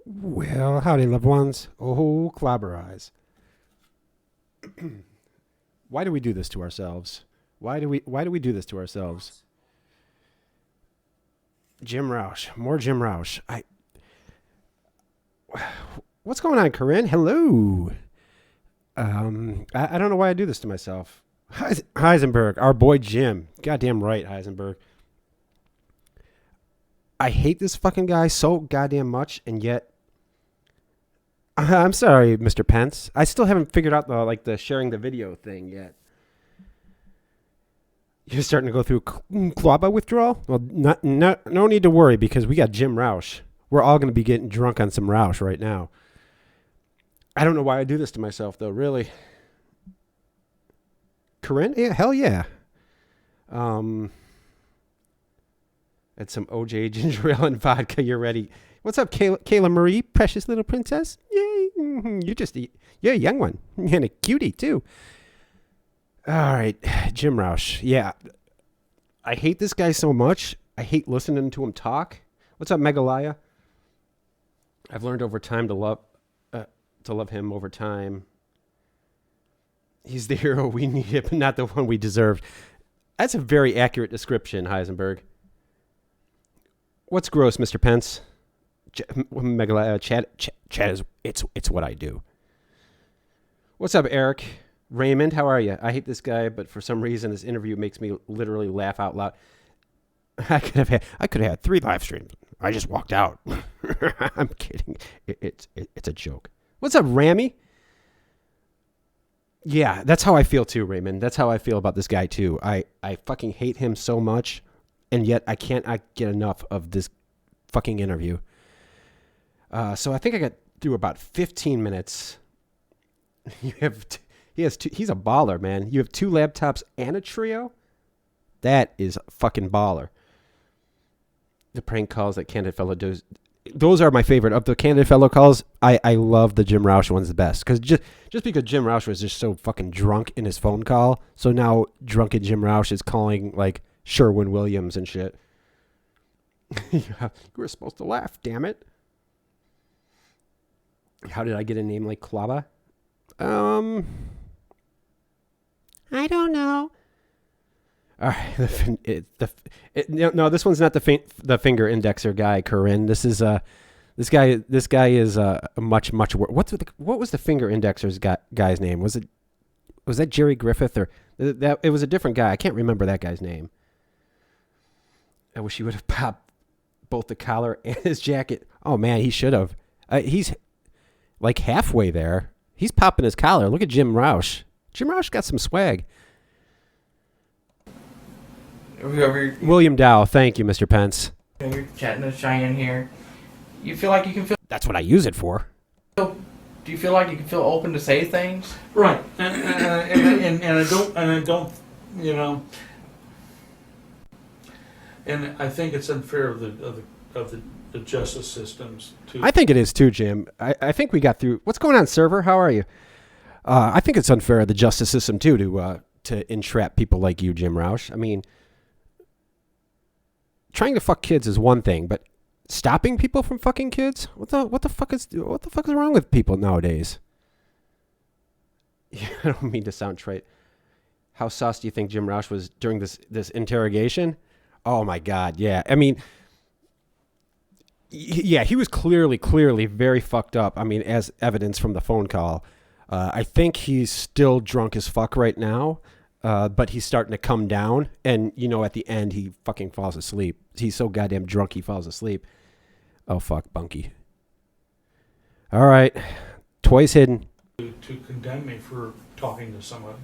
Well, howdy, loved ones. Oh, clobber eyes. Why do we do this to ourselves? Why do we do this to ourselves? Jim Rauch. More Jim Rauch. What's going on, Corinne? Hello. I don't know why I do this to myself. Heisenberg, our boy Jim. Goddamn right, Heisenberg. I hate this fucking guy so goddamn much, and yet I'm sorry, Mr. Pence. I still haven't figured out the sharing the video thing yet. You're starting to go through Clawbah withdrawal? Well, no need to worry because we got Jim Rauch. We're all going to be getting drunk on some Rauch right now. I don't know why I do this to myself, though, really. Corinne? Yeah, hell yeah. And some OJ ginger ale and vodka. You're ready. What's up, Kayla Marie, precious little princess? Yay. You're a young one. And a cutie, too. All right, Jim Rauch. Yeah. I hate this guy so much. I hate listening to him talk. What's up, Megalaya? I've learned over time to love him over time. He's the hero we needed, but not the one we deserved. That's a very accurate description, Heisenberg. What's gross, Mr. Pence? Megalaya, chat is it's what I do. What's up, Eric? Raymond, how are you? I hate this guy, but for some reason this interview makes me literally laugh out loud. I could have had 3 live streams. I just walked out. I'm kidding. It's a joke. What's up, Rammy? Yeah, that's how I feel too, Raymond. That's how I feel about this guy too. I fucking hate him so much, and yet I can't get enough of this fucking interview. So I think I got through about 15 minutes. He's a baller, man. You have 2 laptops and a trio? That is fucking baller. The prank calls that Candid Fellow does. Those are my favorite. Of the Candid Fellow calls, I love the Jim Rauch ones the best. Because just because Jim Rauch was just so fucking drunk in his phone call, so now drunken Jim Rauch is calling like Sherwin Williams and shit. Yeah, you were supposed to laugh, damn it. How did I get a name like Clawbah? I don't know. All right, no, this one's not the finger indexer guy, Corinne. This is this guy is much worse. What was the finger indexer's guy's name? Was that Jerry Griffith or that? It was a different guy. I can't remember that guy's name. I wish he would have popped both the collar and his jacket. Oh man, he should have. He's like halfway there. He's popping his collar. Look at Jim Rauch. Jim Rauch got some swag. William Dow, thank you, Mr. Pence. You're chatting to Cheyenne here. You feel like you can feel. That's what I use it for. Do you feel like you can feel open to say things? Right, and I don't, you know. And I think it's unfair of the justice systems to. I think it is too, Jim. I think we got through. What's going on, server? How are you? I think it's unfair of the justice system too to entrap people like you, Jim Rauch. I mean, trying to fuck kids is one thing, but stopping people from fucking kids? What the fuck is wrong with people nowadays? Yeah, I don't mean to sound trite. How sus do you think Jim Rauch was during this interrogation? Oh my God, yeah. I mean, yeah, he was clearly very fucked up. I mean, as evidence from the phone call. I think he's still drunk as fuck right now, but he's starting to come down. And, you know, at the end, he fucking falls asleep. He's so goddamn drunk, he falls asleep. Oh, fuck, Bunky. All right. Toys hidden. To condemn me for talking to someone.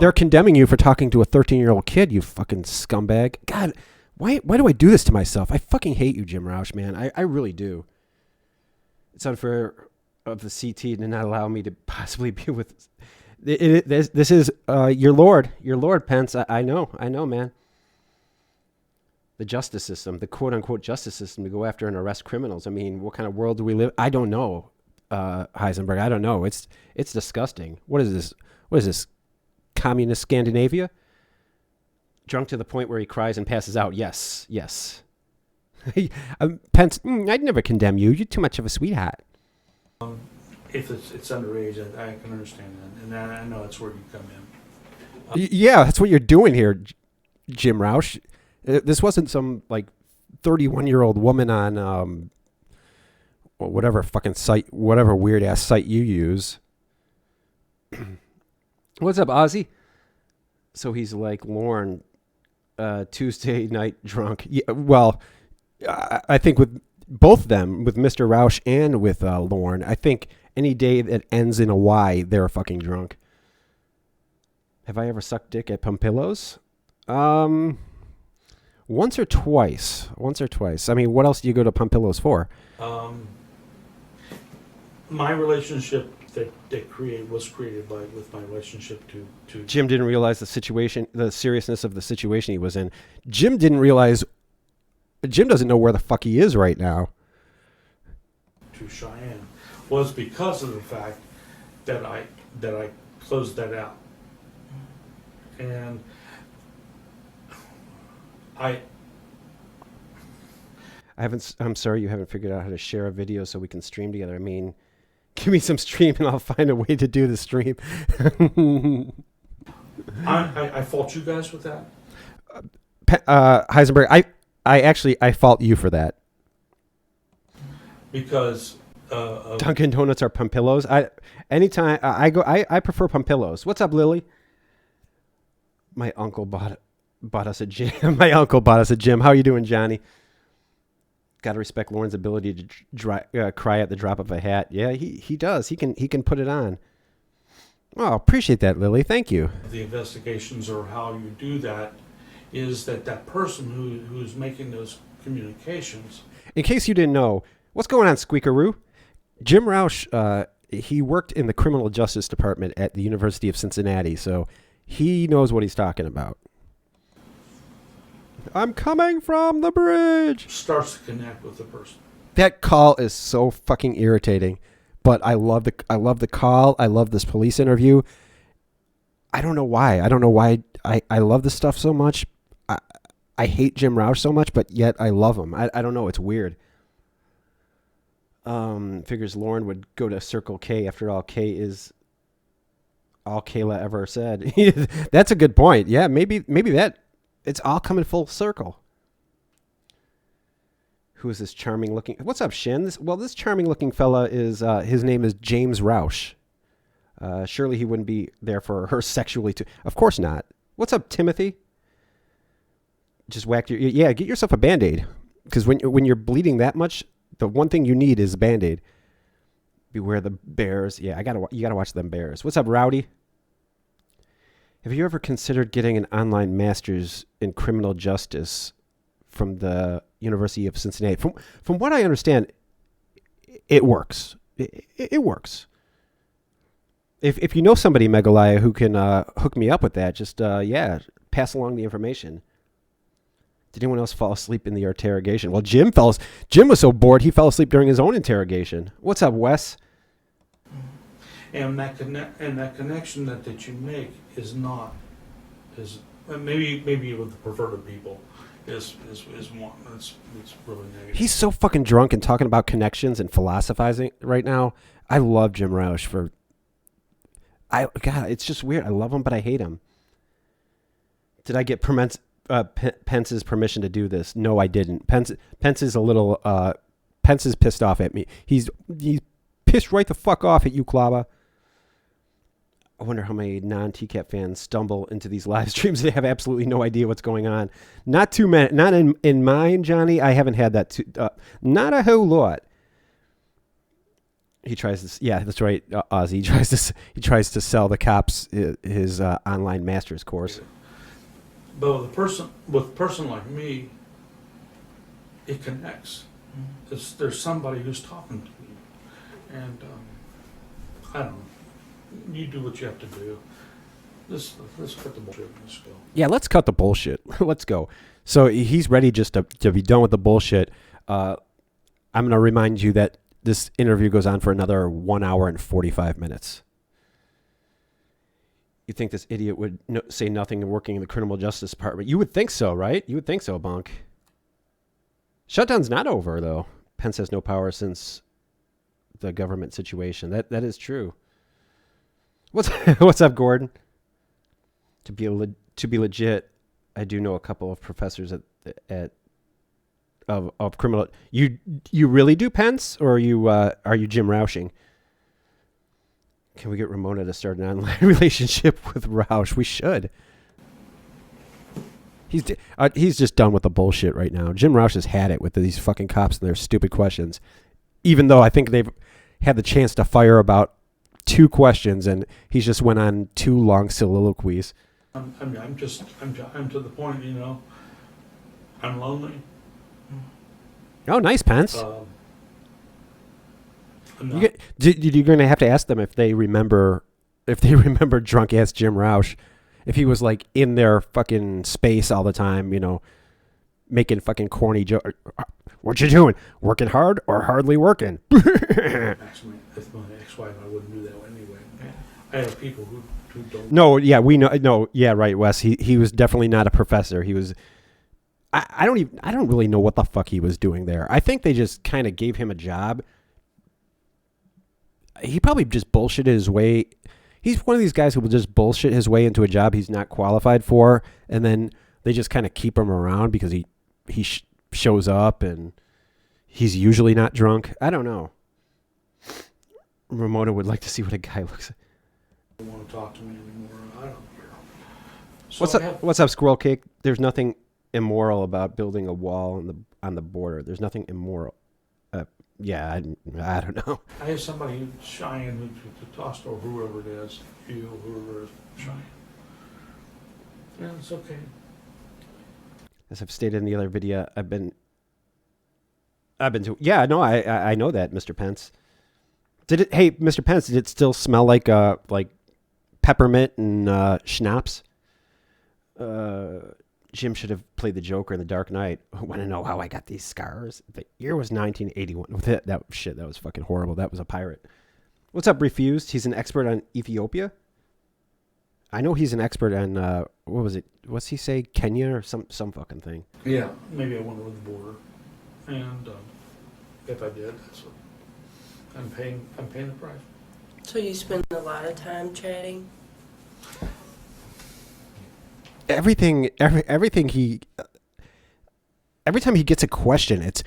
They're condemning you for talking to a 13-year-old kid, you fucking scumbag. God, why do I do this to myself? I fucking hate you, Jim Rauch, man. I really do. It's unfair of the CT to not allow me to possibly be with. This is your Lord, Pence. I know, man. The justice system, the quote unquote justice system, to go after and arrest criminals. I mean, what kind of world do we live? I don't know, Heisenberg. I don't know. It's disgusting. What is this? What is this? Communist Scandinavia? Drunk to the point where he cries and passes out. Yes. Pence, I'd never condemn you. You're too much of a sweetheart. If it's underage, I can understand that, and I know that's where you come in. Yeah, that's what you're doing here, Jim Rauch. This wasn't some like 31-year-old woman on whatever fucking site, whatever weird ass site you use. What's up, Ozzy? So he's like Lauren, Tuesday night drunk. Yeah, well, I think with both of them, with Mr. Rauch and with Lauren, I think any day that ends in a Y, they're fucking drunk. Have I ever sucked dick at Pompillo's? Once or twice. I mean, what else do you go to Pompillo's for? My relationship that was created with my relationship to Jim didn't realize the seriousness of the situation he was in. Jim doesn't know where the fuck he is right now. To Cheyenne was because of the fact that I closed that out, and I'm sorry you haven't figured out how to share a video so we can stream together. I mean, give me some stream and I'll find a way to do the stream. I fault you guys with that. Heisenberg, I fault you for that. Because Dunkin' Donuts are Pompillo's. Anytime I go, I prefer Pompillo's. What's up, Lily? My uncle bought us a gym. My uncle bought us a gym. How are you doing, Johnny? Got to respect Lauren's ability to cry at the drop of a hat. Yeah, he does. He can put it on. Oh, appreciate that, Lily. Thank you. The investigations or how you do that is that person who's making those communications. In case you didn't know, what's going on, Squeakaroo? Jim Rauch, he worked in the criminal justice department at the University of Cincinnati, so he knows what he's talking about. I'm coming from the bridge. Starts to connect with the person. That call is so fucking irritating, but I love the call. I love this police interview. I don't know why. I love this stuff so much. I hate Jim Rauch so much, but yet I love him. I don't know. It's weird. Figures Lauren would go to Circle K. After all, K is all Kayla ever said. That's a good point. Yeah, maybe that. It's all coming full circle. Who is this charming looking? What's up, Shin? This charming looking fella is his name is James Rauch. Surely he wouldn't be there for her sexually too. Of course not. What's up, Timothy? Just whacked get yourself a Band-Aid, because when you're bleeding that much, the one thing you need is a Band-Aid. Beware the bears. Yeah, you gotta watch them bears. What's up, Rowdy? Have you ever considered getting an online master's in criminal justice from the University of Cincinnati? From what I understand, it works. It works. If you know somebody, Megalaya, who can hook me up with that, just pass along the information. Did anyone else fall asleep in the interrogation? Well, Jim was so bored he fell asleep during his own interrogation. What's up, Wes? And that connection that you make is maybe with the perverted people is one it's really negative. He's so fucking drunk and talking about connections and philosophizing right now. I love Jim Rauch God, it's just weird. I love him, but I hate him. Did I get Pence's permission to do this? No, I didn't. Pence is a little Pence is pissed off at me. He's pissed right the fuck off at you, Clawbah. I wonder how many non-TCAP fans stumble into these live streams. They have absolutely no idea what's going on. Not too many. Not in mine, Johnny. I haven't had that. Not a whole lot. He tries to. Yeah, that's right, Ozzy. He tries to sell the cops his online master's course. But with a person like me, it connects. There's somebody who's talking to you, and I don't know. You do what you have to do. Let's cut the bullshit. Let's go. Yeah, let's cut the bullshit. Let's go. So he's ready just to be done with the bullshit. I'm going to remind you that this interview goes on for another 1 hour and 45 minutes. You think this idiot would say nothing working in the criminal justice department? You would think so, right? You would think so, Bonk. Shutdown's not over, though. Pence has no power since the government situation. That is true. What's up, Gordon? To be legit, I do know a couple of professors of criminal. You really do, Pence, or are you Jim Rauching? Can we get Ramona to start an online relationship with Rauch? We should. He's just done with the bullshit right now. Jim Rauch has had it with these fucking cops and their stupid questions. Even though I think they've had the chance to fire about 2 questions, and he's just went on 2 long soliloquies. I'm to the point, I'm lonely. Oh, nice, Pence. I'm You're going to have to ask them if they remember drunk ass Jim Rauch, if he was like in their fucking space all the time, making fucking corny jokes. What you doing? Working hard or hardly working? Actually, if my ex-wife, I wouldn't do that anyway. I have people who don't. No, yeah, we know. No, yeah, right, Wes. He was definitely not a professor. He was. I don't really know what the fuck he was doing there. I think they just kind of gave him a job. He probably just bullshitted his way. He's one of these guys who will just bullshit his way into a job he's not qualified for, and then they just kind of keep him around because he shows up and he's usually not drunk. I don't know. Ramona would like to see what a guy looks like. Don't want to talk to me anymore. I don't care. So What's up, Squirrel Cake? There's nothing immoral about building a wall on the border. There's nothing immoral. Yeah, I don't know. I have somebody who's Cheyenne who tossed or whoever it is, whoever is Cheyenne. Yeah, it's okay. As I've stated in the other video, I've been to. Yeah, no, I know that, Mr. Pence. Hey, Mr. Pence, did it still smell like peppermint and schnapps? Jim should have played the Joker in The Dark Knight. Want to know how I got these scars? The year was 1981. That was fucking horrible. That was a pirate. What's up, Refused? He's an expert on Ethiopia. I know he's an expert on what was it? What's he say? Kenya or some fucking thing. Yeah, maybe I went over the border, and if I did, that's what I'm paying the price. So you spend a lot of time chatting? Every time he gets a question, it's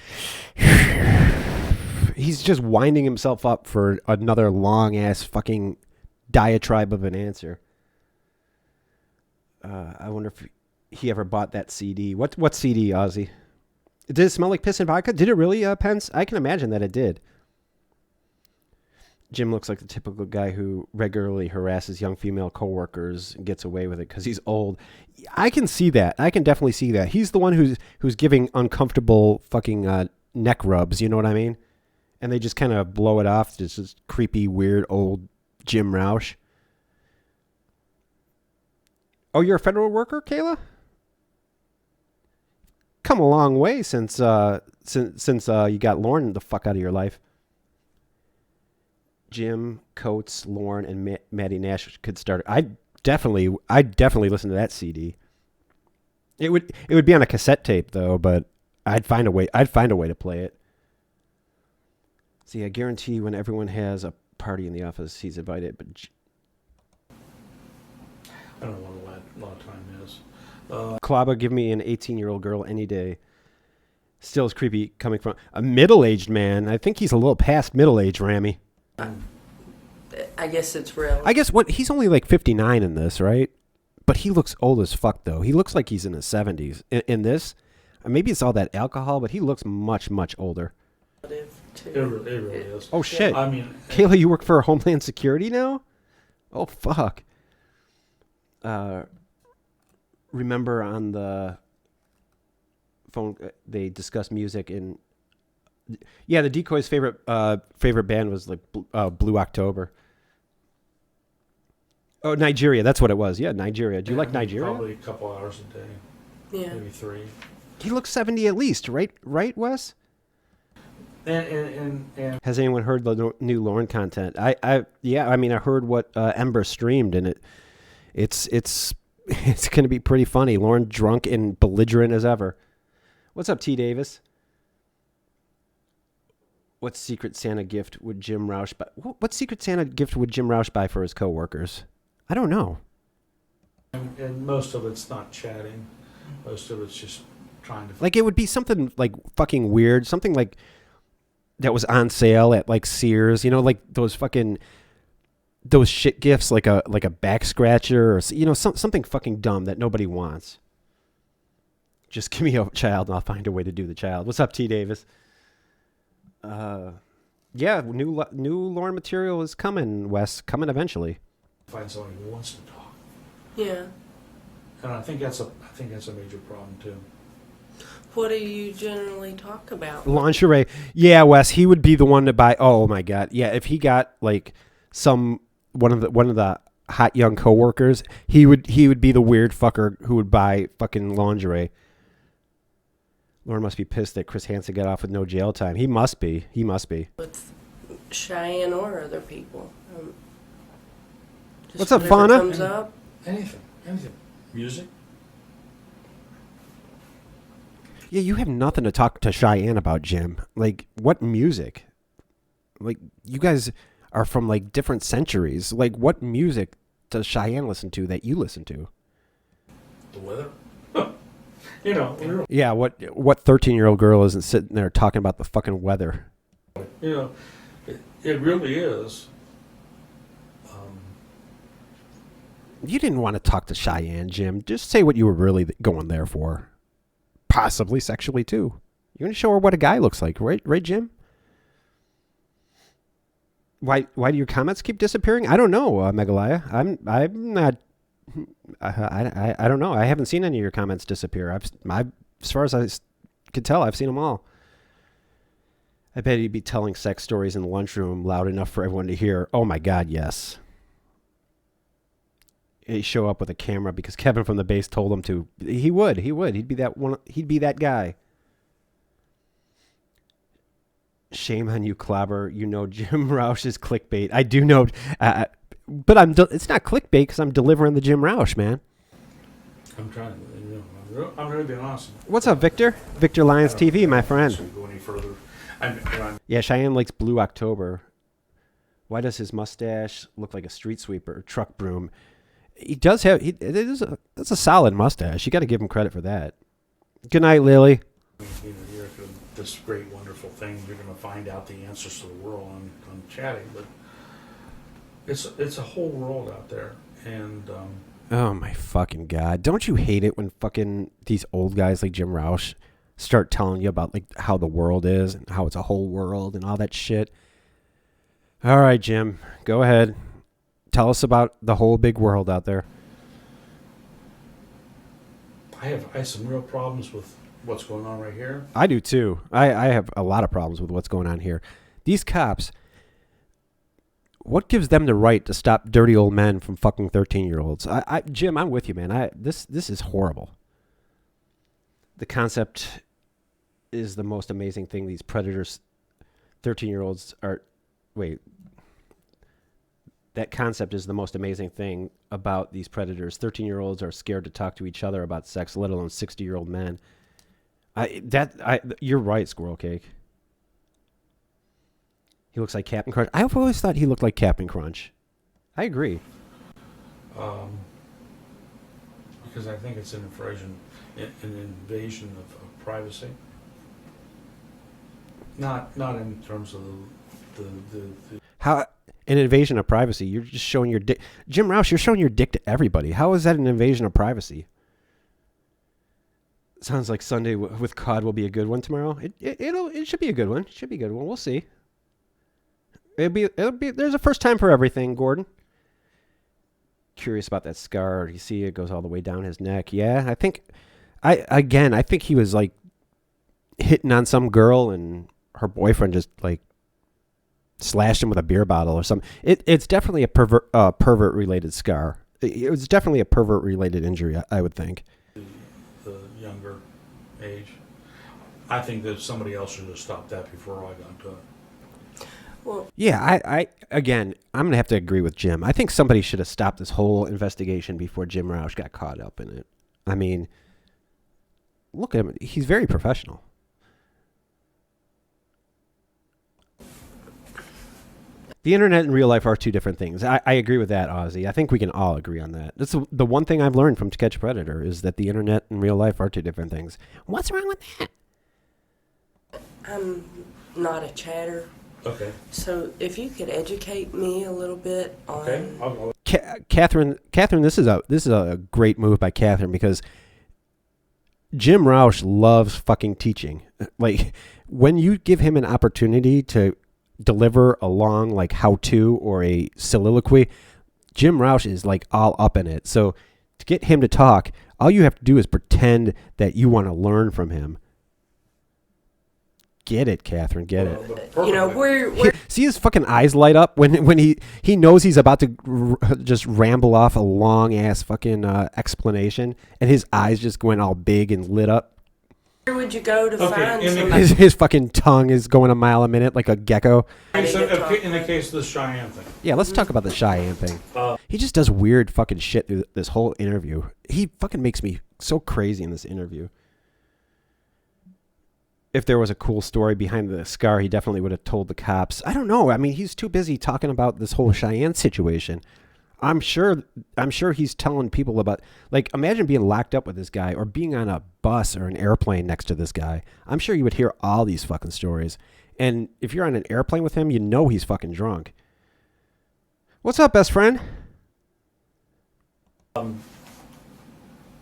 he's just winding himself up for another long ass fucking diatribe of an answer. I wonder if he ever bought that CD. What CD, Ozzy? Did it smell like piss and vodka? Did it really, Pence? I can imagine that it did. Jim looks like the typical guy who regularly harasses young female coworkers and gets away with it because he's old. I can see that. I can definitely see that. He's the one who's giving uncomfortable fucking neck rubs. You know what I mean? And they just kind of blow it off. Just this creepy, weird, old Jim Rauch. Oh, you're a federal worker, Kayla? Come a long way since you got Lauren the fuck out of your life. Jim, Coates, Lauren, and Maddie Nash could start. I'd definitely listen to that CD. It would be on a cassette tape though, but I'd find a way to play it. See, I guarantee when everyone has a party in the office, he's invited. But I don't know what a lot of time is. Clawbah, give me an 18-year-old girl any day. Still is creepy coming from a middle-aged man. I think he's a little past middle-age, Rammy. I guess it's real. I guess he's only like 59 in this, right? But he looks old as fuck, though. He looks like he's in his 70s. In this, maybe it's all that alcohol, but he looks much, much older. It really is. Oh, shit. I mean, Kayla, you work for Homeland Security now? Oh, fuck. Remember on the phone, they discussed music and... Yeah, the Decoys' favorite band was like Blue October. Oh, Nigeria, that's what it was. Yeah, Nigeria. Do you like Nigeria? Probably a couple hours a day. Yeah. Maybe 3. He looks 70 at least, right? Right, Wes? And Has anyone heard the new Lauren content? I heard what Ember streamed, and it's going to be pretty funny. Lauren drunk and belligerent as ever. What's up, T. Davis? What Secret Santa gift would Jim Rauch buy? What Secret Santa gift would Jim Rauch buy for his coworkers? I don't know. And most of it's not chatting. Most of it's just trying to. Like, it would be something like fucking weird, something like that was on sale at like Sears, you know, like those shit gifts, like a back scratcher, or something fucking dumb that nobody wants. Just give me a child and I'll find a way to do the child. What's up, T. Davis? Yeah, new Lauren material is coming, Wes. Coming eventually. Find somebody who wants to talk. Yeah. And I think that's a major problem too. What do you generally talk about? Lingerie. Yeah, Wes, he would be the one to buy. Oh my God. Yeah, if he got like one of the hot young coworkers, he would be the weird fucker who would buy fucking lingerie. Lauren must be pissed that Chris Hansen got off with no jail time. He must be. With Cheyenne or other people. Just What's up, whatever Fauna? Comes up. Anything. Music. Yeah, you have nothing to talk to Cheyenne about, Jim. Like, what music? Like, you guys are from like different centuries. Like, what music does Cheyenne listen to that you listen to? The weather. You know. Yeah, what 13-year-old girl isn't sitting there talking about the fucking weather? You know, it really is. You didn't want to talk to Cheyenne, Jim. Just say what you were really going there for. Possibly sexually, too. You're going to show her what a guy looks like, right, Jim? Why do your comments keep disappearing? I don't know, Megalaya. I'm not... I don't know. I haven't seen any of your comments disappear. As far as I could tell, I've seen them all. I bet he'd be telling sex stories in the lunchroom loud enough for everyone to hear. Oh my God, yes. He'd show up with a camera because Kevin from the base told him to. He would. He'd be that one. He'd be that guy. Shame on you, Clawbah. You know Jim Rauch is clickbait. I do know. But it's not clickbait because I'm delivering the Jim Rauch, man. I'm trying. I'm really being honest. What's up, Victor? Victor Lyons TV, my friend. Should we go any further? Yeah, Cheyenne likes Blue October. Why does his mustache look like a street sweeper or truck broom? He does have. That's a solid mustache. You got to give him credit for that. Good night, Lily. You're this great, wonderful thing. You're going to find out the answers to the world on chatting, but it's a whole world out there, and oh my fucking God! Don't you hate it when fucking these old guys like Jim Rauch start telling you about like how the world is and how it's a whole world and all that shit? All right, Jim, go ahead. Tell us about the whole big world out there. I have some real problems with what's going on right here. I do too. I have a lot of problems with what's going on here. These cops, what gives them the right to stop dirty old men from fucking 13-year-olds? Jim, I'm with you, man. This is horrible. The concept is the most amazing thing. These predators, 13-year-olds are... Wait. That concept is the most amazing thing about these predators. 13-year-olds are scared to talk to each other about sex, let alone 60-year-old men. You're right, Squirrel Cake. He looks like Captain Crunch. I've always thought he looked like Captain Crunch. I agree. Because I think it's an invasion of privacy. Not in terms of the How an invasion of privacy? You're just showing your dick, Jim Rauch. You're showing your dick to everybody. How is that an invasion of privacy? Sounds like Sunday with COD will be a good one tomorrow. It should be a good one. It should be a good one. We'll see. It'll be. There's a first time for everything, Gordon. Curious about that scar. You see, it goes all the way down his neck. Yeah, I think he was like hitting on some girl, and her boyfriend just like slashed him with a beer bottle or something. It's definitely a pervert related scar. It was definitely a pervert related injury, I would think. the younger age. I think that somebody else should have stopped that before I got to it. Well, Yeah, I'm going to have to agree with Jim. I think somebody should have stopped this whole investigation before Jim Rauch got caught up in it. I mean, look at him. He's very professional. The internet and real life are two different things. I agree with that, Ozzy. I think we can all agree on that. That's the one thing I've learned from To Catch a Predator is that the internet and real life are two different things. What's wrong with that? I'm not a chatter, Okay. so if you could educate me a little bit on. Okay. I'll Catherine, this is a great move by Catherine because Jim Rauch loves fucking teaching. Like when you give him an opportunity to deliver a long like how-to or a soliloquy, Jim Rauch is like all up in it. So to get him to talk, all you have to do is pretend that you want to learn from him. Get it, Catherine, get it. You know, we're See his fucking eyes light up when he knows he's about to just ramble off a long ass fucking explanation, and his eyes just went all big and lit up. where would you go to find in the somebody? His fucking tongue is going a mile a minute like a gecko. in the case of the Cheyenne thing. Yeah, let's talk about the Cheyenne thing. Uh, He just does weird fucking shit through this whole interview. He fucking makes me so crazy in this interview. If there was a cool story behind the scar, he definitely would have told the cops. I don't know. I mean, he's too busy talking about this whole Cheyenne situation. I'm sure he's telling people about, like, imagine being locked up with this guy or being on a bus or an airplane next to this guy. I'm sure you would hear all these fucking stories. And if you're on an airplane with him, you know he's fucking drunk. What's up, best friend?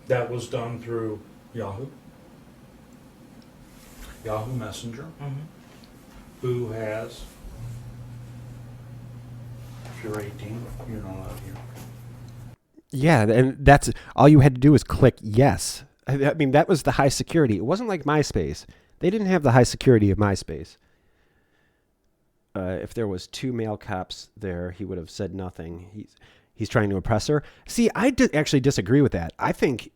that was done through Yahoo Messenger, who has, if you're 18, you're not allowed here. Yeah, and that's all you had to do was click yes. I mean, that was the high security. It wasn't like MySpace. They didn't have the high security of MySpace. If there was two male cops there, he would have said nothing. He's trying to impress her. See, I actually disagree with that. I think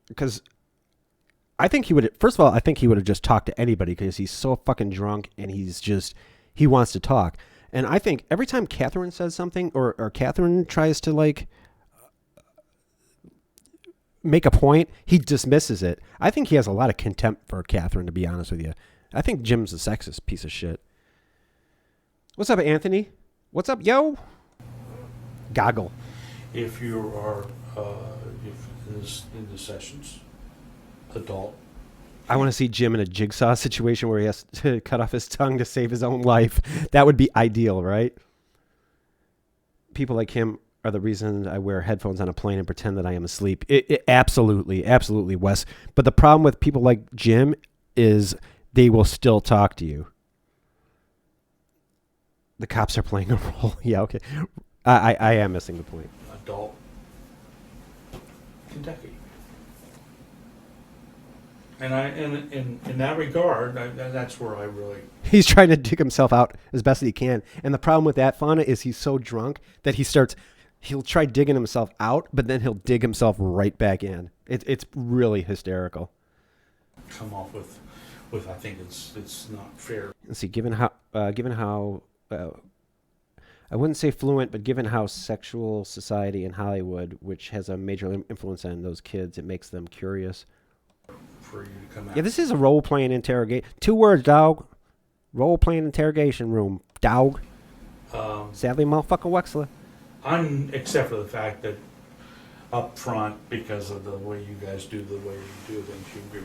he would. First of all, I think he would have just talked to anybody because he's so fucking drunk and he wants to talk. And I think every time Catherine says something or Catherine tries to like make a point, he dismisses it. I think he has a lot of contempt for Catherine, to be honest with you. I think Jim's a sexist piece of shit. What's up, Anthony? What's up, yo? Goggle. If you are, if in the sessions, adult. I want to see Jim in a jigsaw situation where he has to cut off his tongue to save his own life. That would be ideal, right? People like him are the reason I wear headphones on a plane and pretend that I am asleep. Absolutely, Wes. But the problem with people like Jim is they will still talk to you. The cops are playing a role. Yeah, okay. I am missing the point. Adult Kentucky. And in that regard, that's where I really... He's trying to dig himself out as best as he can. And the problem with that, Fauna, is he's so drunk that he'll try digging himself out, but then he'll dig himself right back in. It's really hysterical. Come off with I think it's not fair. Let's see, given how I wouldn't say fluent, but given how sexual society in Hollywood, which has a major influence on those kids, it makes them curious. For you to come out. Yeah, this is a role-playing interrogation. 2 words, dog. Role-playing interrogation room, dog. Sadly, motherfucker Wexler. Except for the fact that up front, because of the way you guys do the way you do things, you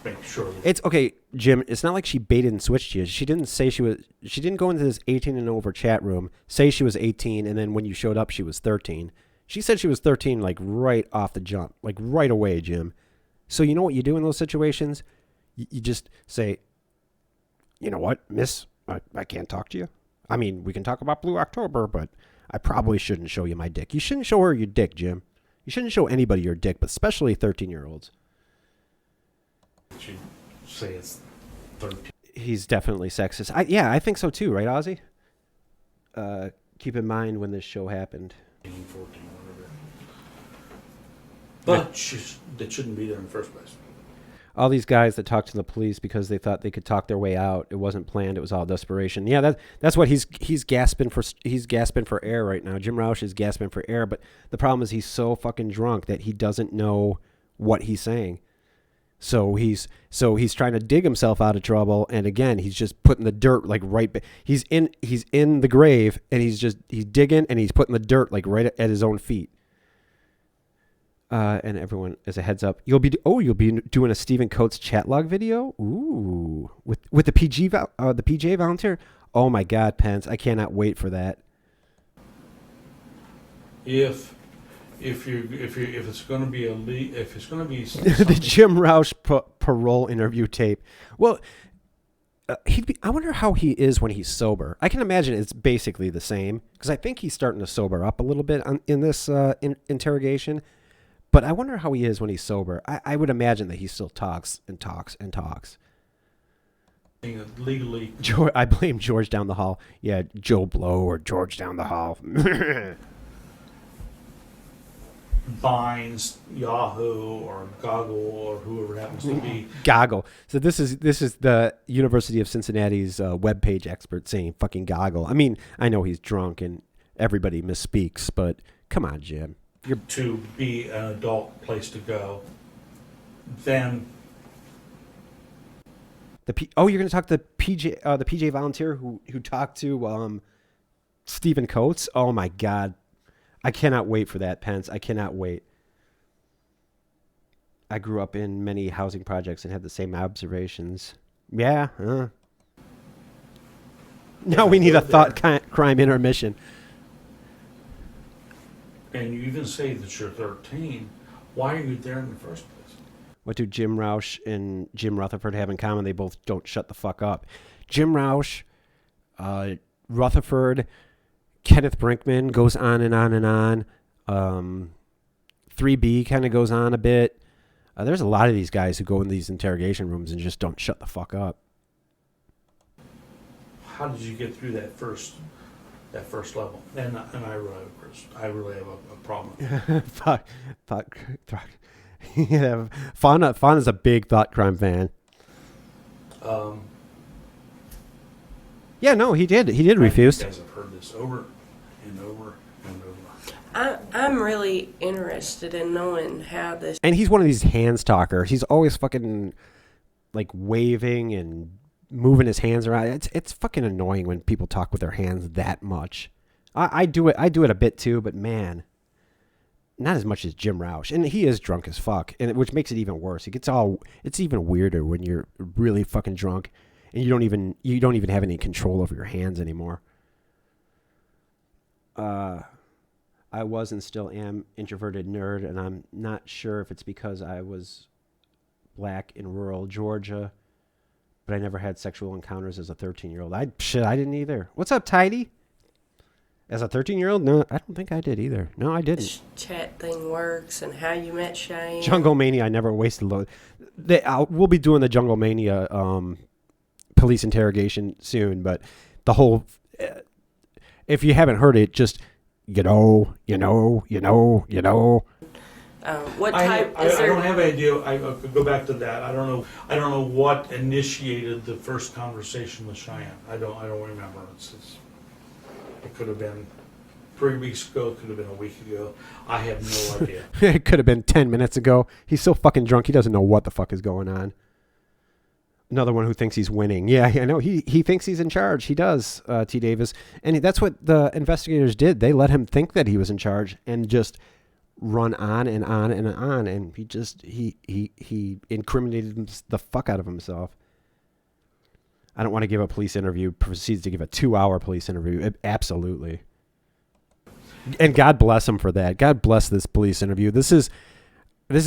make sure that It's okay, Jim. It's not like she baited and switched you. She didn't say she was. She didn't go into this 18 and over chat room, say she was 18, and then when you showed up, she was 13. She said she was 13, like right off the jump, like right away, Jim. So you know what you do in those situations? You just say, you know what, miss, I can't talk to you. I mean, we can talk about Blue October, but I probably shouldn't show you my dick. You shouldn't show her your dick, Jim. You shouldn't show anybody your dick, but especially 13-year-olds. you say it's 13. He's definitely sexist. I think so too, right, Ozzy? Keep in mind when this show happened. 14, whatever. But that shouldn't be there in the first place. All these guys that talked to the police because they thought they could talk their way out. It wasn't planned. It was all desperation. Yeah, that's what he's gasping for. He's gasping for air right now. Jim Rauch is gasping for air, but the problem is he's so fucking drunk that he doesn't know what he's saying. So he's trying to dig himself out of trouble, and again, he's just putting the dirt like he's in the grave, and he's digging, and he's putting the dirt like right at his own feet. And everyone, as a heads up, you'll be doing a Stephen Coates chat log video. Ooh, with the PGA volunteer. Oh my God, Pence, I cannot wait for that. If it's going to be The Jim Rauch parole interview tape. Well, I wonder how he is when he's sober. I can imagine it's basically the same, because I think he's starting to sober up a little bit in this interrogation. But I wonder how he is when he's sober. I would imagine that he still talks and talks and talks. legally. I blame George down the hall. Yeah, Joe Blow or George down the hall. Vines, Yahoo, or Goggle, or whoever happens to be. Goggle. So this is the University of Cincinnati's webpage expert saying fucking Goggle. I mean, I know he's drunk and everybody misspeaks, but come on, Jim. To be an adult place to go. Then you're going to talk to the PJ volunteer who talked to Stephen Coates. Oh my God, I cannot wait for that, Pence. I cannot wait. I grew up in many housing projects and had the same observations. Yeah. Now we need a thought crime intermission. And you even say that you're 13. Why are you there in the first place? What do Jim Rauch and Jim Rutherford have in common? They both don't shut the fuck up. Jim Rauch, Rutherford, Kenneth Brinkman goes on and on and on. 3B kind of goes on a bit. There's a lot of these guys who go in these interrogation rooms and just don't shut the fuck up. How did you get through that first level? And I really have a problem with it. Fuck. Yeah, Fawn is a big thought crime fan. Yeah, no, he did refuse. You guys have heard this over and over and over. I'm really interested in knowing how this. And he's one of these hands talkers. He's always fucking like waving and moving his hands around. It's fucking annoying when people talk with their hands that much. I do it a bit too, but man, not as much as Jim Rauch. And he is drunk as fuck, which makes it even worse. It's even weirder when you're really fucking drunk and you don't even have any control over your hands anymore. I was and still am introverted nerd, and I'm not sure if it's because I was black in rural Georgia, but I never had sexual encounters as a 13-year-old. I didn't either. What's up, Tidy? As a 13-year-old? No, I don't think I did either. No, I didn't. This chat thing works and how you met Shane. Jungle Mania, I never wasted load. We'll be doing the Jungle Mania police interrogation soon, but the whole... if you haven't heard it, just... You know. What type I don't have any idea. I could go back to that. I don't know what initiated the first conversation with Cheyenne. I don't remember. It could have been 3 weeks ago. It could have been a week ago. I have no idea. It could have been 10 minutes ago. He's so fucking drunk, he doesn't know what the fuck is going on. Another one who thinks he's winning. Yeah, I know. He thinks he's in charge. He does, T. Davis. And that's what the investigators did. They let him think that he was in charge and just run on and on and on. And he incriminated the fuck out of himself. I don't want to give a police interview. Proceeds to give a 2-hour police interview. Absolutely. And God bless him for that. God bless this police interview. This has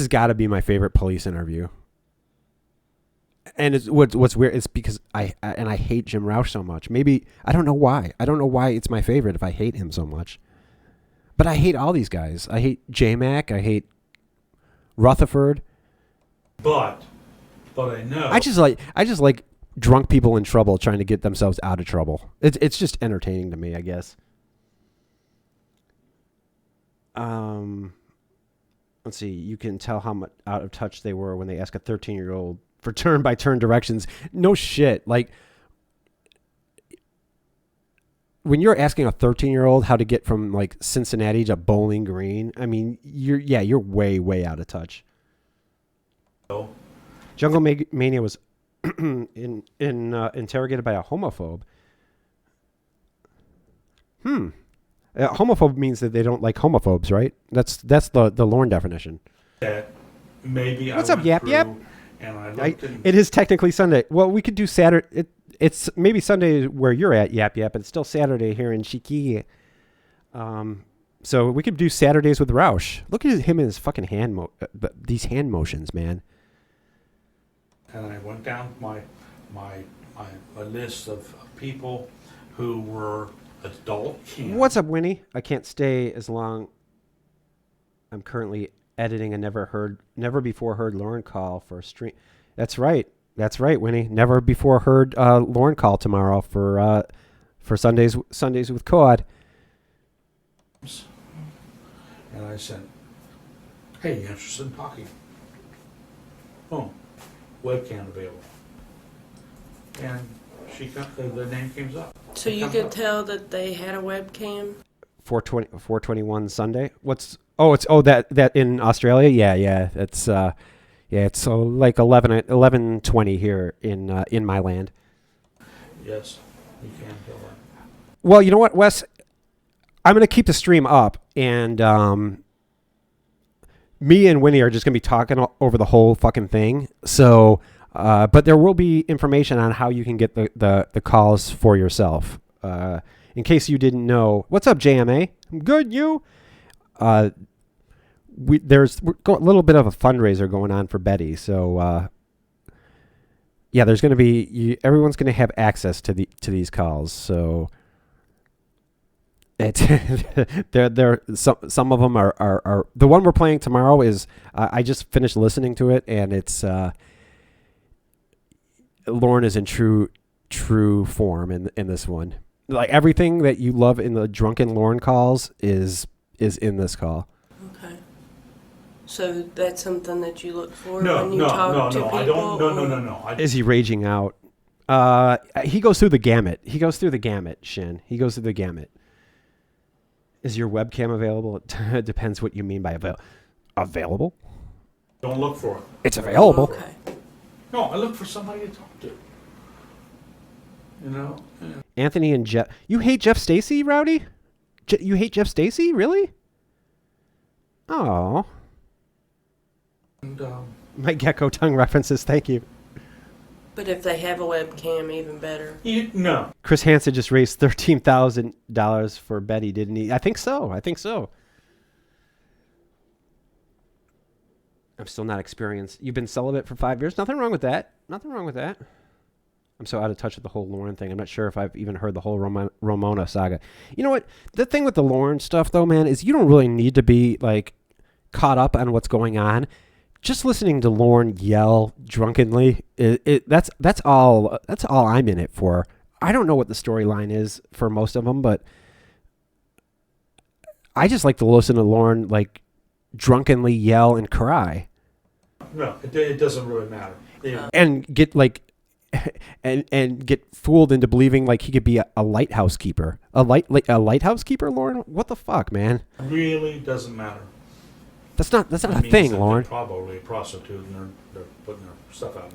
got to be my favorite police interview. And what's weird is because I hate Jim Rauch so much. Maybe I don't know why. I don't know why it's my favorite if I hate him so much. But I hate all these guys. I hate J-Mac. I hate Rutherford. But I know. I just like drunk people in trouble trying to get themselves out of trouble. It's just entertaining to me, I guess. Let's see. You can tell how much out of touch they were when they ask a 13-year-old for turn-by-turn directions. No shit. Like, when you're asking a 13-year-old how to get from, like, Cincinnati to Bowling Green, I mean, you're way, way out of touch. Mania was interrogated by a homophobe. Homophobe means that they don't like homophobes, right? That's the Lorne definition. That maybe What's I up, went Yap through Yap? And I looked It is technically Sunday. Well, we could do Saturday. It's maybe Sunday where you're at, Yap Yap, but it's still Saturday here in Chiqui. So we could do Saturdays with Rauch. Look at him and his fucking these hand motions, man. and I went down my list of people who were adult cam. What's up, Winnie? I can't stay as long. I'm currently editing a never before heard Lauren call for a stream. That's right, Winnie. Never before heard Lauren call tomorrow for Sundays with Coad. And I said, "Hey, you interested in talking?" Oh, webcam available. And the name came up. So you could tell that they had a webcam? 421 Sunday. That in Australia? Yeah. It's it's like 11:20 here in my land. Yes, you can tell that. Well, you know what, Wes? I'm going to keep the stream up, and me and Winnie are just going to be talking over the whole fucking thing. So, but there will be information on how you can get the calls for yourself. In case you didn't know, what's up, JMA? Good, you? There's a little bit of a fundraiser going on for Betty, so yeah, there's going to be everyone's going to have access to these calls. So. Some of them are the one we're playing tomorrow is I just finished listening to it, and it's Lauren is in true form in this one. Like everything that you love in the drunken Lauren calls is in this call. Okay. So that's something that you look for No, when you no, talk no, to no. people? I don't. No. Is he raging out? He goes through the gamut. Shin. He goes through the gamut. Is your webcam available? It depends what you mean by available. Don't look for it. It's available. Okay. No, I look for somebody to talk to. You know. Yeah. Anthony and Jeff. You hate Jeff Stacy, Rowdy? You hate Jeff Stacy, really? Oh. And My gecko tongue references. Thank you. But if they have a webcam, even better. no. Chris Hansen just raised $13,000 for Betty, didn't he? I think so. I'm still not experienced. You've been celibate for 5 years. Nothing wrong with that. I'm so out of touch with the whole Lauren thing. I'm not sure if I've even heard the whole Ramona saga. You know what? The thing with the Lauren stuff, though, man, is you don't really need to be like caught up on what's going on. Just listening to Lauren yell drunkenly, that's all I'm in it for. I don't know what the storyline is for most of them, but I just like to listen to Lauren like drunkenly yell and cry. No, it doesn't really matter. And get like and get fooled into believing like he could be a lighthouse keeper. A lighthouse keeper, Lauren? What the fuck, man? Really doesn't matter. That's not a thing, Lauren. They're probably a prostitute and they're putting their stuff out in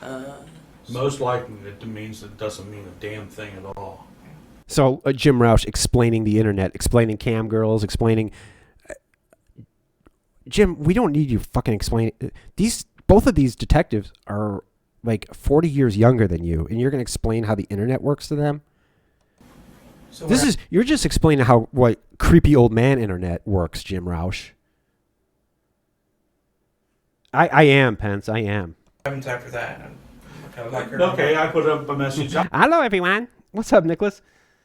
the camp. Most likely it means it doesn't mean a damn thing at all. So Jim Rauch explaining the internet, explaining cam girls, explaining... Jim, we don't need you fucking explain... Both of these detectives are like 40 years younger than you, and you're going to explain how the internet works to them? So You're just explaining how what creepy old man internet works, Jim Rauch. I am, Pence. I am. I haven't typed for that. Okay, I put up a message. Hello, everyone. What's up, Nicholas?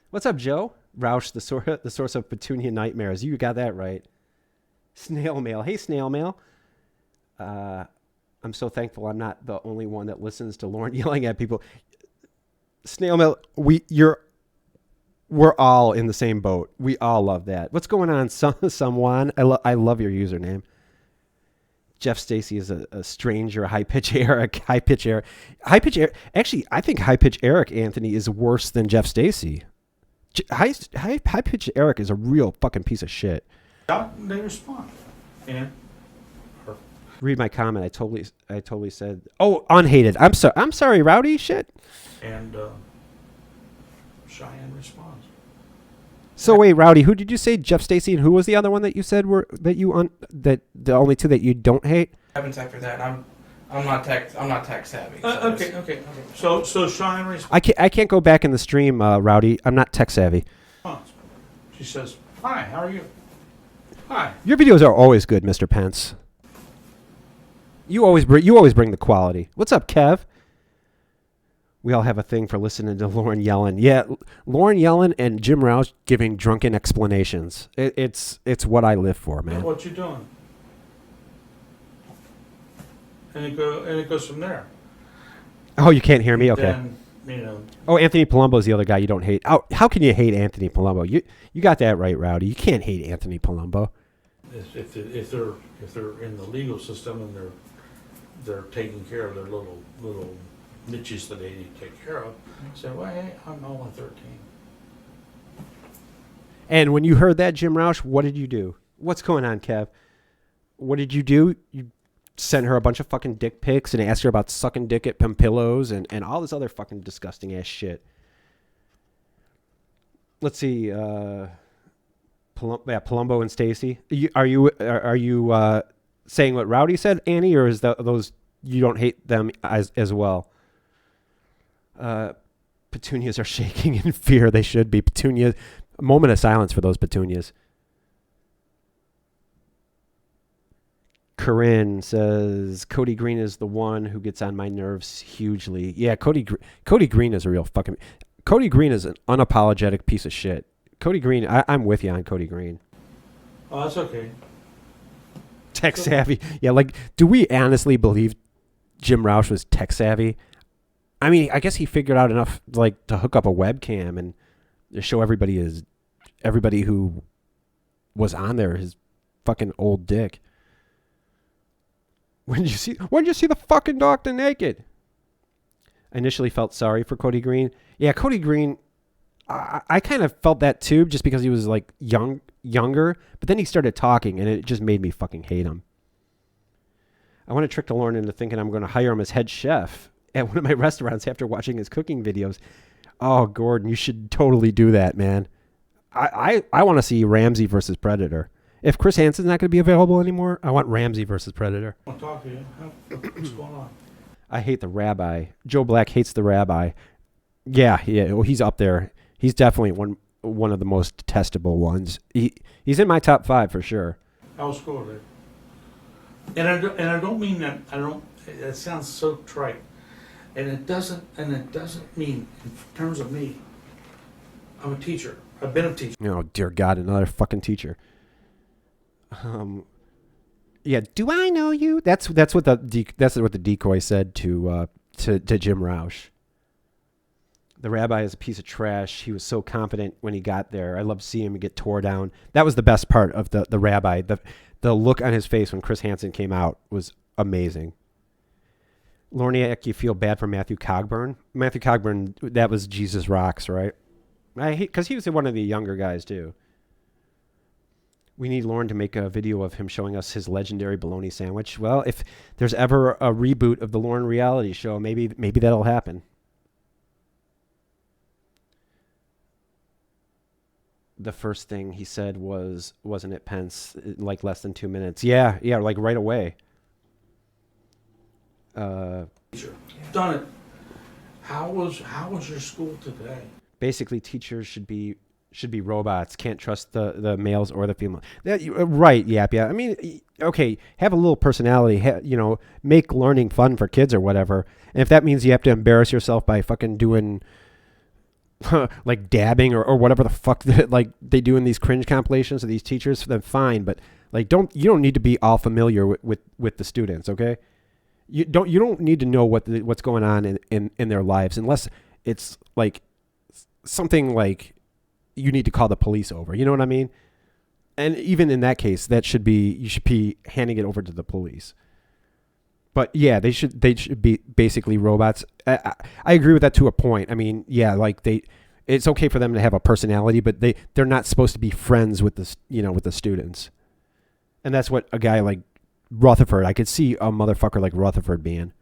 What's up, Joe? Rauch, the source of Petunia nightmares. You got that right. Snail mail. Hey, snail mail. I'm so thankful I'm not the only one that listens to Lauren yelling at people. Snail mail. We're all in the same boat. We all love that. What's going on, someone? I love your username. Jeff Stacy is a stranger. High pitch Eric. Actually, I think high pitch Eric Anthony is worse than Jeff Stacy. High pitch Eric is a real fucking piece of shit. They respond. And Read my comment. I totally said, oh, unhated. I'm sorry, Rowdy. Shit. And Cheyenne responds. So wait, Rowdy, who did you say? Jeff Stacy, and who was the other one that you said that the only two that you don't hate? I haven't after that. I'm not tech savvy. So Okay. So Cheyenne responds. I can't go back in the stream, Rowdy. I'm not tech savvy. She says, "Hi, how are you?" Hi. Your videos are always good, Mr. Pence. You always bring the quality. What's up, Kev? We all have a thing for listening to Lauren Yellen. Yeah, Lauren Yellen and Jim Rauch giving drunken explanations. It's what I live for, man. What you doing? And it goes from there. Oh, you can't hear me? Okay. Then, Oh, Anthony Palumbo's the other guy you don't hate. How can you hate Anthony Palumbo? You got that right, Rowdy. You can't hate Anthony Palumbo. if they're in the legal system and they're taking care of their little niches that they need to take care of, say, well, hey, I'm only 13. And when you heard that, Jim Rauch, what did you do? What's going on, Kev? What did you do? You sent her a bunch of fucking dick pics and asked her about sucking dick at Pompillos and all this other fucking disgusting ass shit. Let's see. Palumbo and Stacy. Are you saying what Rowdy said, Annie, or is those you don't hate them as well? Petunias are shaking in fear. They should be. Petunia. A moment of silence for those petunias. Corinne says Cody Green is the one who gets on my nerves hugely. Yeah, Cody Green is a real fucking. Cody Green is an unapologetic piece of shit. Cody Green, I'm with you on Cody Green. Oh, that's okay. Tech savvy. Yeah, like, do we honestly believe Jim Rauch was tech savvy? I mean, I guess he figured out enough, like, to hook up a webcam and to show everybody who was on there his fucking old dick. When did you see the fucking doctor naked? I initially felt sorry for Cody Green. Yeah, Cody Green, I kind of felt that too, just because he was like younger. But then he started talking, and it just made me fucking hate him. I want to trick Lauren into thinking I'm going to hire him as head chef at one of my restaurants after watching his cooking videos. Oh, Gordon, you should totally do that, man. I want to see Ramsey versus Predator. If Chris Hansen's not going to be available anymore, I want Ramsey versus Predator. I want to talk to you. What's going on? I hate the rabbi. Joe Black hates the rabbi. Yeah, well, he's up there. He's definitely one of the most detestable ones. He's in my top 5 for sure. I was cool with it. And I don't mean that. It sounds so trite. And it doesn't mean, in terms of me, I'm a teacher. I've been a teacher. Oh, dear God, another fucking teacher. Yeah, do I know you? That's what the decoy said to Jim Rauch. The rabbi is a piece of trash. He was so confident when he got there. I love to see him get tore down. That was the best part of the rabbi. The look on his face when Chris Hansen came out was amazing. Lorniak, you feel bad for Matthew Cogburn? Matthew Cogburn, that was Jesus Rocks, right? Because he was one of the younger guys too. We need Lauren to make a video of him showing us his legendary bologna sandwich. Well, if there's ever a reboot of the Lauren reality show, maybe that'll happen. The first thing he said wasn't it, Pence? Like less than 2 minutes. Yeah, like right away. Done it. How was your school today? Basically, teachers should be robots. Can't trust the males or the females. Right, Yap. Yeah. I mean, okay, have a little personality. Make learning fun for kids or whatever. And if that means you have to embarrass yourself by fucking doing like dabbing or whatever the fuck that, like they do in these cringe compilations of these teachers, then fine. But like, you don't need to be all familiar with the students. Okay, you don't need to know what's going on in their lives unless it's like something like you need to call the police over. You know what I mean? And even in that case, you should be handing it over to the police. But yeah, they should be basically robots. I agree with that to a point. I mean, yeah, like it's okay for them to have a personality, but they're not supposed to be friends with the students. And that's what a guy like Rutherford. I could see a motherfucker like Rutherford being.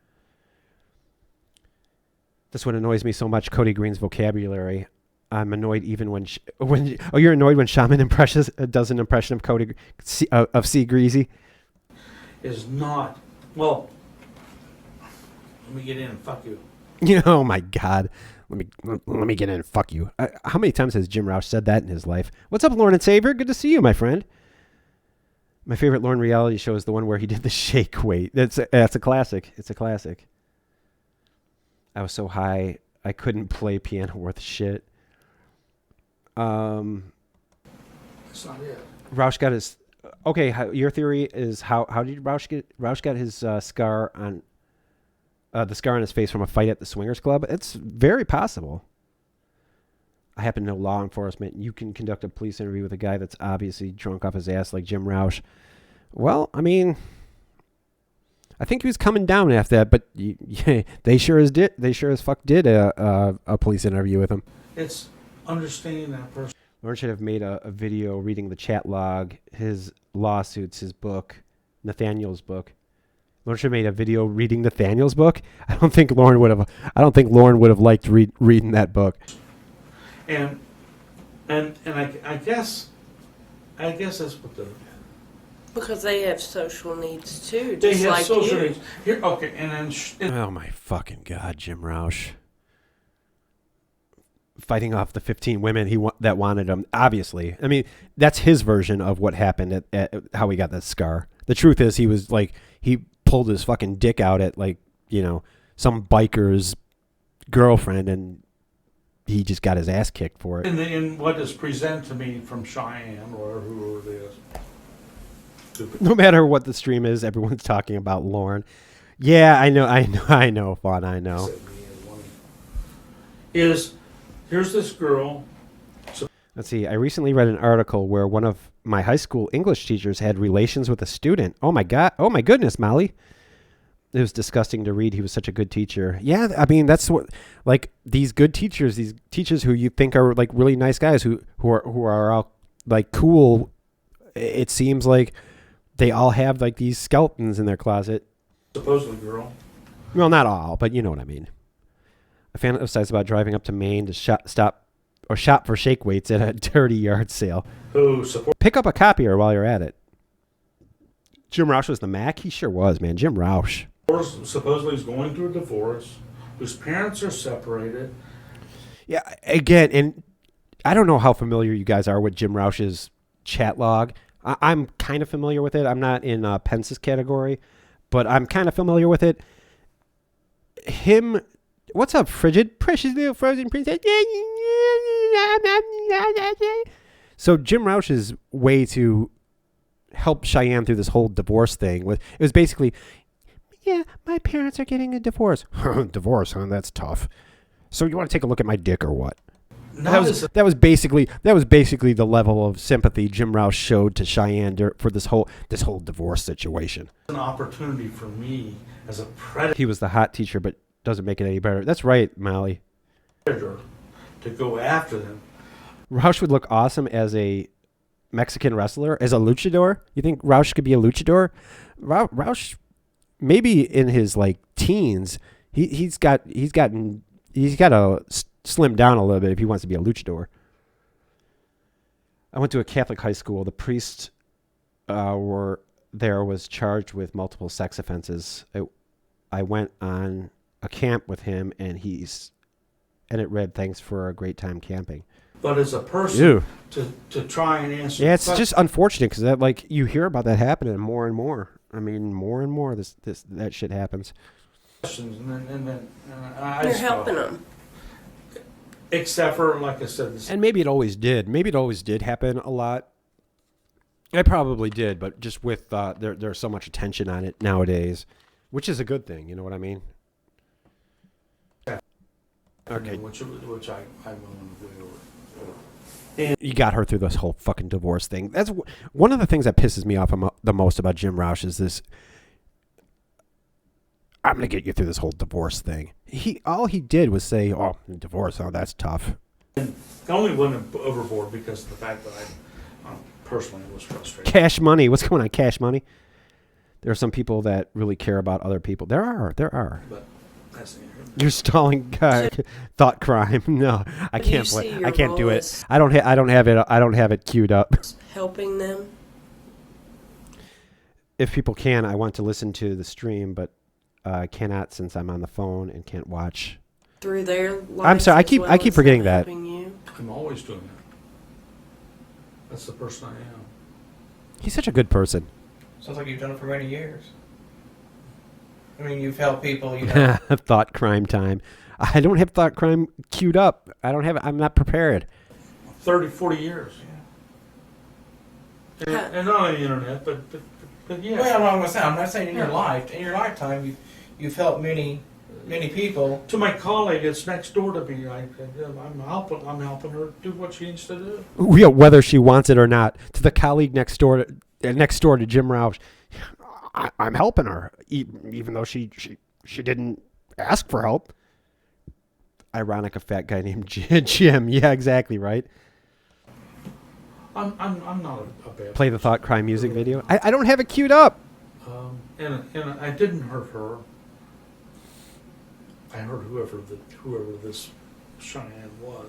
That's what annoys me so much. Cody Green's vocabulary. I'm annoyed even when you're annoyed when Shaman does an impression of Cody of C Greasy. Is not, well, let me get in and fuck you. Oh my God. Let me get in and fuck you. How many times has Jim Rauch said that in his life? What's up, Lauren and Saver? Good to see you, my friend. My favorite Lauren reality show is the one where he did the shake weight. That's a classic. It's a classic. I was so high I couldn't play piano worth shit. That's not it. Rauch got his. Okay, your theory is how did Rauch got his scar on the scar on his face from a fight at the Swingers Club? It's very possible. I happen to know law enforcement. You can conduct a police interview with a guy that's obviously drunk off his ass like Jim Rauch. Well, I mean, I think he was coming down after that, but they sure as fuck did a police interview with him. It's understanding that person. Lauren should have made a video reading the chat log, his lawsuits, his book, Nathaniel's book. Lauren should have made a video reading Nathaniel's book. I don't think Lauren would have liked reading that book. And I guess that's what Because they have social needs too, they just have like social you. needs. Here, okay, and then Oh my fucking God, Jim Rauch. Fighting off the 15 women that wanted him. Obviously. I mean, that's his version of what happened at how he got that scar. The truth is he pulled his fucking dick out at some biker's girlfriend and he just got his ass kicked for it. in what is presented to me from Cheyenne or whoever it is. Stupid. No matter what the stream is, everyone's talking about Lauren. Yeah, I know, Fawn, I know. Here's this girl. Let's see. I recently read an article where one of my high school English teachers had relations with a student. Oh my God. Oh my goodness, Molly. It was disgusting to read. He was such a good teacher. Yeah, I mean, that's what, like, these teachers who you think are like really nice guys who are all like cool. It seems like they all have like these skeletons in their closet. Supposedly girl. Well, not all, but you know what I mean. I fantasize about driving up to Maine to shop for shake weights at a dirty yard sale. Who support? Pick up a copier while you're at it. Jim Rauch was the Mac? He sure was, man. Jim Rauch. Supposedly is going through a divorce, whose parents are separated. Yeah, again, and I don't know how familiar you guys are with Jim Rauch's chat log. I'm kind of familiar with it. I'm not in Pence's category, but I'm kind of familiar with it. What's up, frigid, precious little frozen princess? So Jim Rauch's way to help Cheyenne through this whole divorce thing it was basically, yeah, my parents are getting a divorce. Divorce, huh? That's tough. So you want to take a look at my dick or what? That was basically the level of sympathy Jim Rauch showed to Cheyenne for this whole divorce situation. An opportunity for me as a predator. He was the hot teacher, but doesn't make it any better. That's right, Molly. To go after them. Rauch would look awesome as a Mexican wrestler, as a luchador. You think Rauch could be a luchador? Rauch, maybe in his like teens, he's got to slim down a little bit if he wants to be a luchador. I went to a Catholic high school. The priest was charged with multiple sex offenses. I went on a camp with him, and it read, "Thanks for a great time camping." But as a person, to try and answer. Yeah, it's just unfortunate because that, like, you hear about that happening more and more. I mean, more and more that shit happens. Questions, and then You're helping them. Except for, like I said, and maybe it always did. Maybe it always did happen a lot. It probably did, but just with there's so much attention on it nowadays, which is a good thing. You know what I mean? Okay. Which I'm willing to do. And you got her through this whole fucking divorce thing. That's one of the things that pisses me off the most about Jim Rauch is this. I'm going to get you through this whole divorce thing. All he did was say, "Oh, divorce, oh, that's tough." And I only went overboard because of the fact that I personally was frustrated. Cash Money. What's going on, Cash Money? There are some people that really care about other people. There are. But that's neither. You're stalling thought crime. No, I But do you can't play. see your I can't do role it. as I don't have it. I don't have it queued up. helping them? If people can, I want to listen to the stream, but I cannot since I'm on the phone and can't watch. Through their lives I'm sorry. I as keep well I keep as forgetting them that. helping you? I'm always doing that. That's the person I am. He's such a good person. Sounds like you've done it for many years. I mean, you've helped people, you know. Thought crime time. I don't have thought crime queued up. I don't have. I'm not prepared. 30, 40 years. Yeah. And not on the internet, but yeah. Well, I'm not saying in your life. In your lifetime, you've helped many people. To my colleague, it's next door to me. I'm helping her do what she needs to do. Yeah, whether she wants it or not. To the colleague next door to Jim Rauch, I'm helping her, even though she didn't ask for help. Ironic, a fat guy named Jim. Yeah, exactly right. I'm not a bad. Play the thought crime music video. I don't have it queued up. And I didn't hurt her. I hurt whoever this Cheyenne was,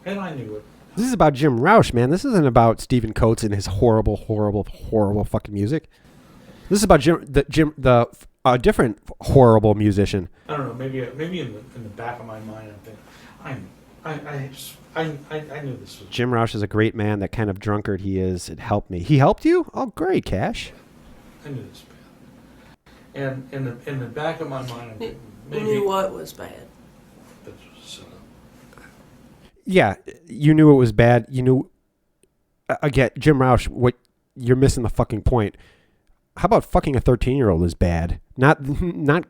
and I knew it. This is about Jim Rauch, man. This isn't about Stephen Coates and his horrible fucking music. This is about the different horrible musician. I don't know. Maybe in the back of my mind, I'm thinking, I knew this was. Jim Rauch is a great man. That kind of drunkard he is. It helped me. He helped you? Oh, great, Cash. I knew this was bad. And in the back of my mind, I'm thinking, You maybe knew what was bad. this was a setup. Yeah, you knew it was bad. You knew. Again, Jim Rauch, what you're missing the fucking point. How about fucking a 13-year-old is bad? Not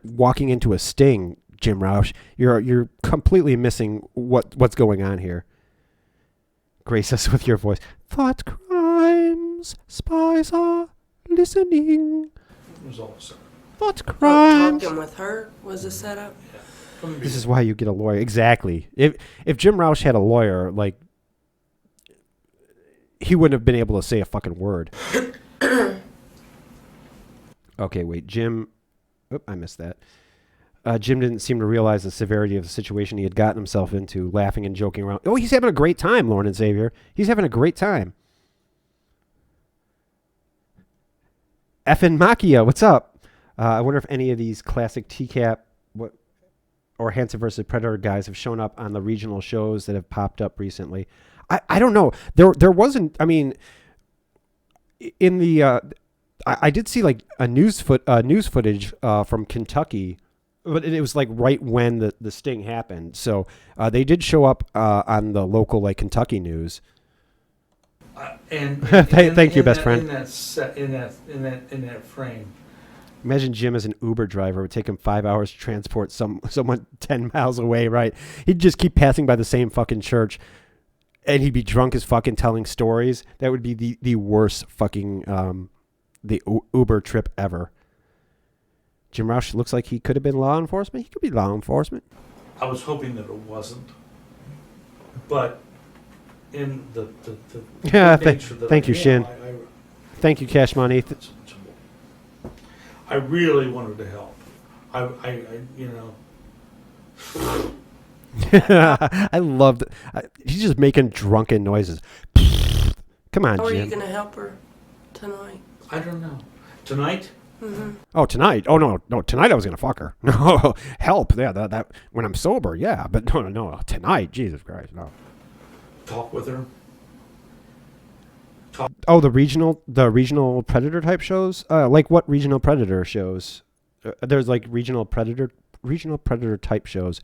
walking into a sting, Jim Rauch. You're completely missing what's going on here. Grace us with your voice. Thought crimes, spies are listening. It was all a setup. Thought crimes. Talking with her was a setup. Yeah. From the This is why you get a lawyer. Exactly. If Jim Rauch had a lawyer, like, he wouldn't have been able to say a fucking word. Okay, wait. Jim. Oh, I missed that. Jim didn't seem to realize the severity of the situation he had gotten himself into, laughing and joking around. Oh, he's having a great time, Lauren and Xavier. He's having a great time. Effin' Machia, what's up? I wonder if any of these classic TCAP or Hanson versus Predator guys have shown up on the regional shows that have popped up recently. I don't know. There wasn't. I mean, in the I did see like a news footage from Kentucky, but it was like right when the sting happened. So they did show up on the local like Kentucky news. And Thank you, best friend. In that frame. Imagine Jim as an Uber driver. It would take him 5 hours to transport someone 10 miles away, right? He'd just keep passing by the same fucking church, and he'd be drunk as fucking telling stories. That would be the worst fucking Uber trip ever. Jim Rauch looks like he could have been law enforcement. He could be law enforcement. I was hoping that it wasn't, but in the Yeah, nature that thank I you, am, Shin. Thank you, Cash Money. I really wanted to help. I I loved it. He's just making drunken noises. Come on, How are you Jim. going to help her tonight? I don't know. Tonight, Oh, tonight. Oh, no. Tonight I was going to fuck her. No, help. Yeah, that when I'm sober, yeah. But no. Tonight, Jesus Christ, no. talk with her. Oh, the regional predator type shows? Like what regional predator shows? There's like regional predator type shows.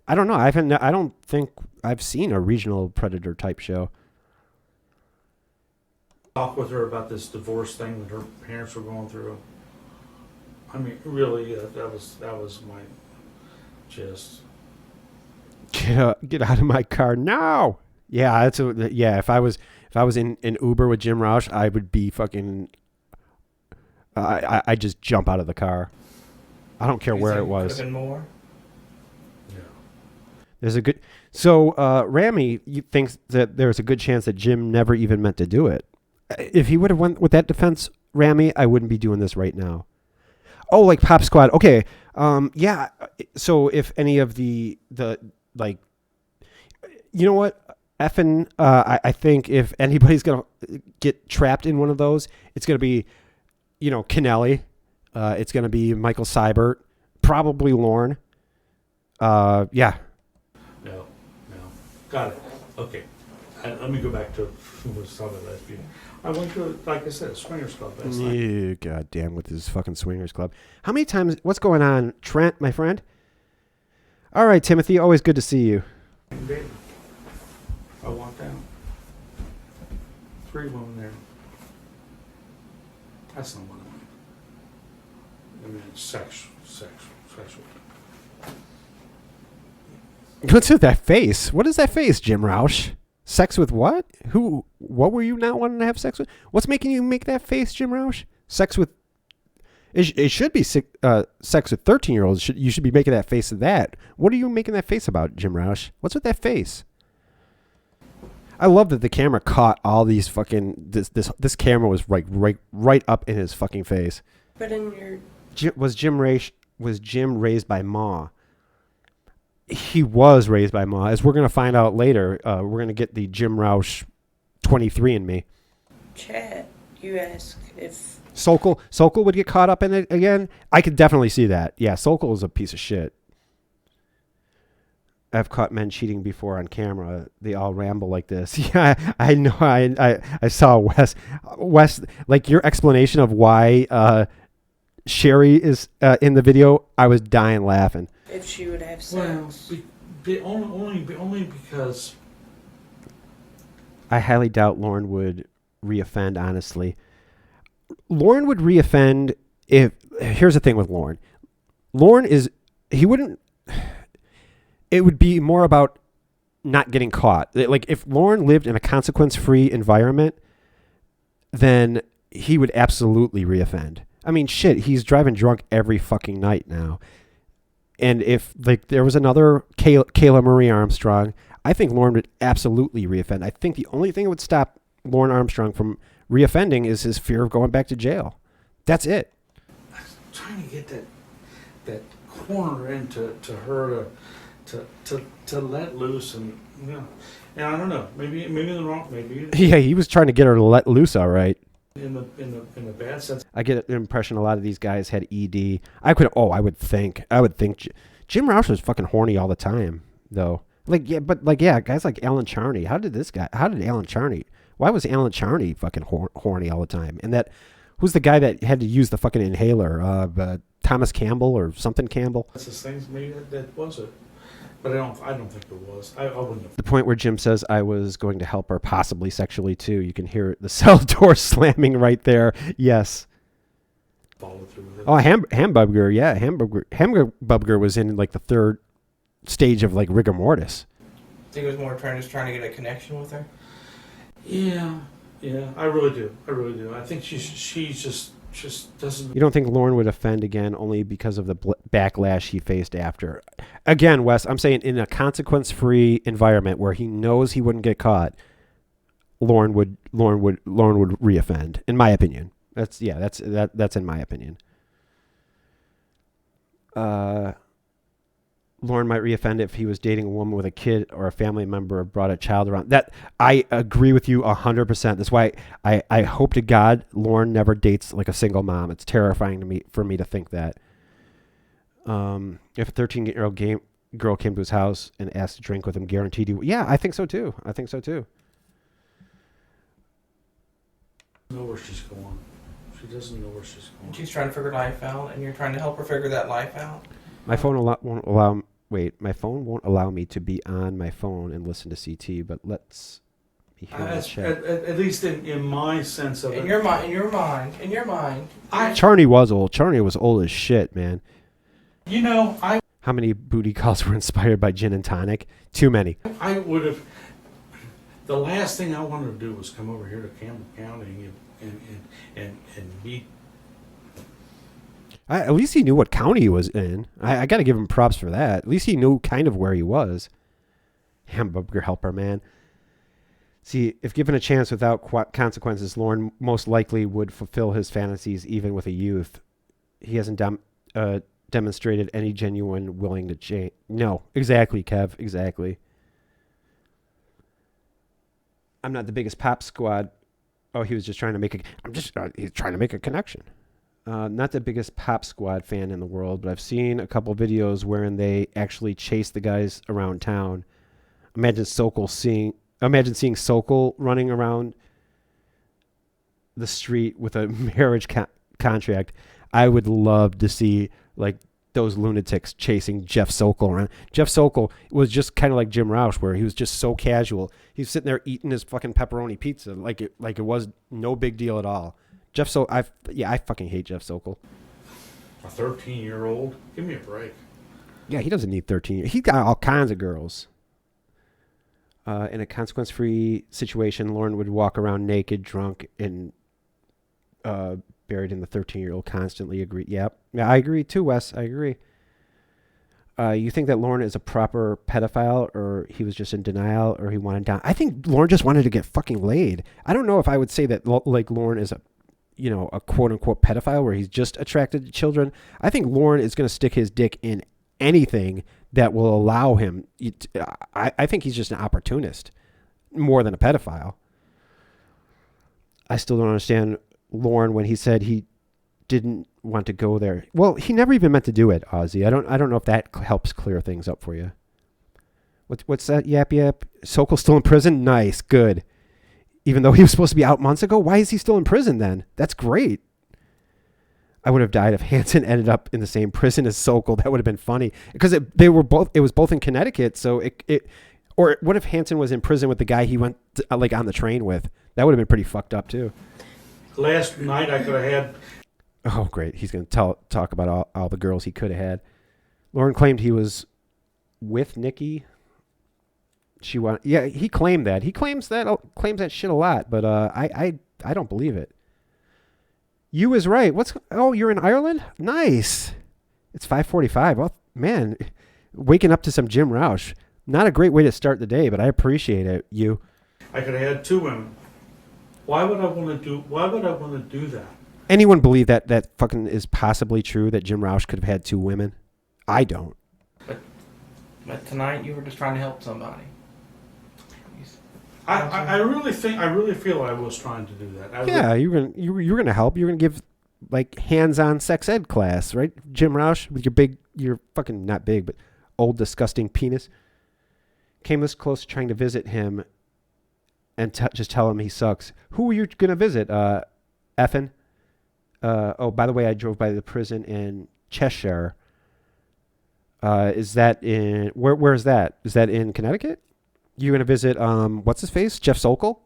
I don't know. I don't think I've seen a regional predator type show. Talk with her about this divorce thing that her parents were going through. I mean, really, that was my just. Get out of my car now. Yeah, if I was in an Uber with Jim Rauch, I would be fucking. I just jump out of the car. I don't care where it was. Could have been more. Yeah. There's a good. So Rami thinks that there's a good chance that Jim never even meant to do it. If he would have went with that defense Rami, I wouldn't be doing this right now. Oh, like Pop Squad. Okay. Yeah. So if any of the like, you know what? Effing, I think if anybody's going to get trapped in one of those, it's going to be, Kennelly. It's going to be Michael Seibert. Probably Lorne. Yeah. No. Got it. Okay. Let me go back to what was talking about last week. I went to, like I said, a swingers club last night. Yeah, God damn, with this fucking swingers club. How many times? What's going on, Trent, my friend? All right, Timothy. Always good to see you. And David. I walked down. 3 women there. That's not what I mean. It's sexual. What's with that face? What is that face, Jim Rauch? Sex with what? Who? What were you not wanting to have sex with? What's making you make that face, Jim Rauch? Sex with... It should be sex with 13-year-olds. You should be making that face of that. What are you making that face about, Jim Rauch? What's with that face? I love that the camera caught all these fucking... This camera was right up in his fucking face. But in your... Was Jim raised by Ma? He was raised by Ma. As we're going to find out later, we're going to get the Jim Rauch 23andMe. chat, you ask if... Sokol would get caught up in it again? I could definitely see that. Yeah, Sokol is a piece of shit. I've caught men cheating before on camera. They all ramble like this. Yeah, I know. I saw Wes. Like your explanation of why Sherry is in the video, I was dying laughing. If she would have Well, sex. only because... I highly doubt Lauren would reoffend, honestly. Lauren would reoffend if... Here's the thing with Lauren. He wouldn't... It would be more about not getting caught. Like, if Lauren lived in a consequence-free environment, then he would absolutely reoffend. I mean, shit, he's driving drunk every fucking night now. And if there was another Kayla Marie Armstrong, I think Lauren would absolutely reoffend. I think the only thing that would stop Lauren Armstrong from reoffending is his fear of going back to jail. That's it. I'm trying to get that corner into her to let loose, and and I don't know, maybe the wrong, maybe Yeah, he was trying to get her to let loose, all right. in the bad sense. I get the impression a lot of these guys had ED. I would think Jim Rauch was fucking horny all the time, though. Guys like Alan Charney. How did Alan Charney? Why was Alan Charney fucking horny all the time? And who's the guy that had to use the fucking inhaler? Thomas Campbell or something Campbell? That's the thing. Maybe that was it, but I don't think it was. I wouldn't have. The point where Jim says I was going to help her, possibly sexually too. You can hear the cell door slamming right there. Yes. Followed through with it. Oh, Hamburger. Yeah, Hamburger was in like the third stage of like rigor mortis. I think it was more trying to get a connection with her. Yeah, I really do. I think she just doesn't. You don't think Lauren would offend again only because of the backlash he faced after? Again, Wes, I'm saying in a consequence-free environment where he knows he wouldn't get caught, Lauren would reoffend. In my opinion, that's in my opinion. Lauren might reoffend if he was dating a woman with a kid or a family member brought a child around. That I agree with you 100%. That's why I hope to God Lauren never dates like a single mom. It's terrifying for me to think that. If a 13-year-old girl came to his house and asked to drink with him, guaranteed he would. Yeah, I think so too. Know where she's going. She doesn't know where she's going. She's trying to figure life out, and you're trying to help her figure that life out. My phone won't allow. Wait, my phone won't allow me to be on my phone and listen to CT. But let's be here in the chat. At least in my sense of it. In your mind. Charney was old. Charney was old as shit, man. How many booty calls were inspired by gin and tonic? Too many. I would have. The last thing I wanted to do was come over here to Campbell County and meet. At least he knew what county he was in. I got to give him props for that. At least he knew kind of where he was. Hamburger helper, man. See, if given a chance without consequences, Lauren most likely would fulfill his fantasies even with a youth. He hasn't demonstrated any genuine willing to change. No, exactly, Kev, exactly. I'm not the biggest Pop Squad. Oh, he was just trying to make he's trying to make a connection. Not the biggest Pop Squad fan in the world, but I've seen a couple videos wherein they actually chase the guys around town. Imagine seeing Sokol running around the street with a marriage contract. I would love to see like those lunatics chasing Jeff Sokol around. Jeff Sokol was just kind of like Jim Rauch, where he was just so casual. He was sitting there eating his fucking pepperoni pizza like it was no big deal at all. Jeff Sokol, I fucking hate Jeff Sokol. A 13-year-old? Give me a break. Yeah, he doesn't need 13. He got all kinds of girls. In a consequence-free situation, Lauren would walk around naked, drunk, and buried in the 13-year-old. Constantly agree. Yep. Yeah, I agree too, Wes. I agree. You think that Lauren is a proper pedophile, or he was just in denial, or he wanted down? I think Lauren just wanted to get fucking laid. I don't know if I would say that like Lauren is a quote-unquote pedophile where he's just attracted to children. I think Lauren is going to stick his dick in anything that will allow him. I think he's just an opportunist more than a pedophile. I still don't understand Lauren when he said he didn't want to go there. Well, he never even meant to do it, Ozzy. I don't know if that helps clear things up for you. What's that? Yap. Sokol's still in prison? Nice. Good. Even though he was supposed to be out months ago? Why is he still in prison then? That's great. I would have died if Hansen ended up in the same prison as Sokol. That would have been funny. Because it was both in Connecticut, so or what if Hansen was in prison with the guy he went like on the train with? That would have been pretty fucked up too. Last night I could have had... Oh, great. He's going to talk about all the girls he could have had. Lauren claimed he was with Nikki. He claimed that. He claims that shit a lot, but I don't believe it. You is right. You're in Ireland? Nice. It's 5:45. Well, man, waking up to some Jim Rauch. Not a great way to start the day, but I appreciate it. You. I could have had 2 women. Why would I want to do that? Anyone believe that fucking is possibly true, that Jim Rauch could have had 2 women? I don't. But tonight you were just trying to help somebody. I really feel I was trying to do that. You were gonna help. You were gonna give like hands-on sex ed class, right? Jim Rauch with your fucking not big, but old disgusting penis. Came this close to trying to visit him and just tell him he sucks. Who were you gonna visit? Effin? By the way, I drove by the prison in Cheshire. Is that in where is that? Is that in Connecticut? You gonna visit what's his face? Jeff Sokol?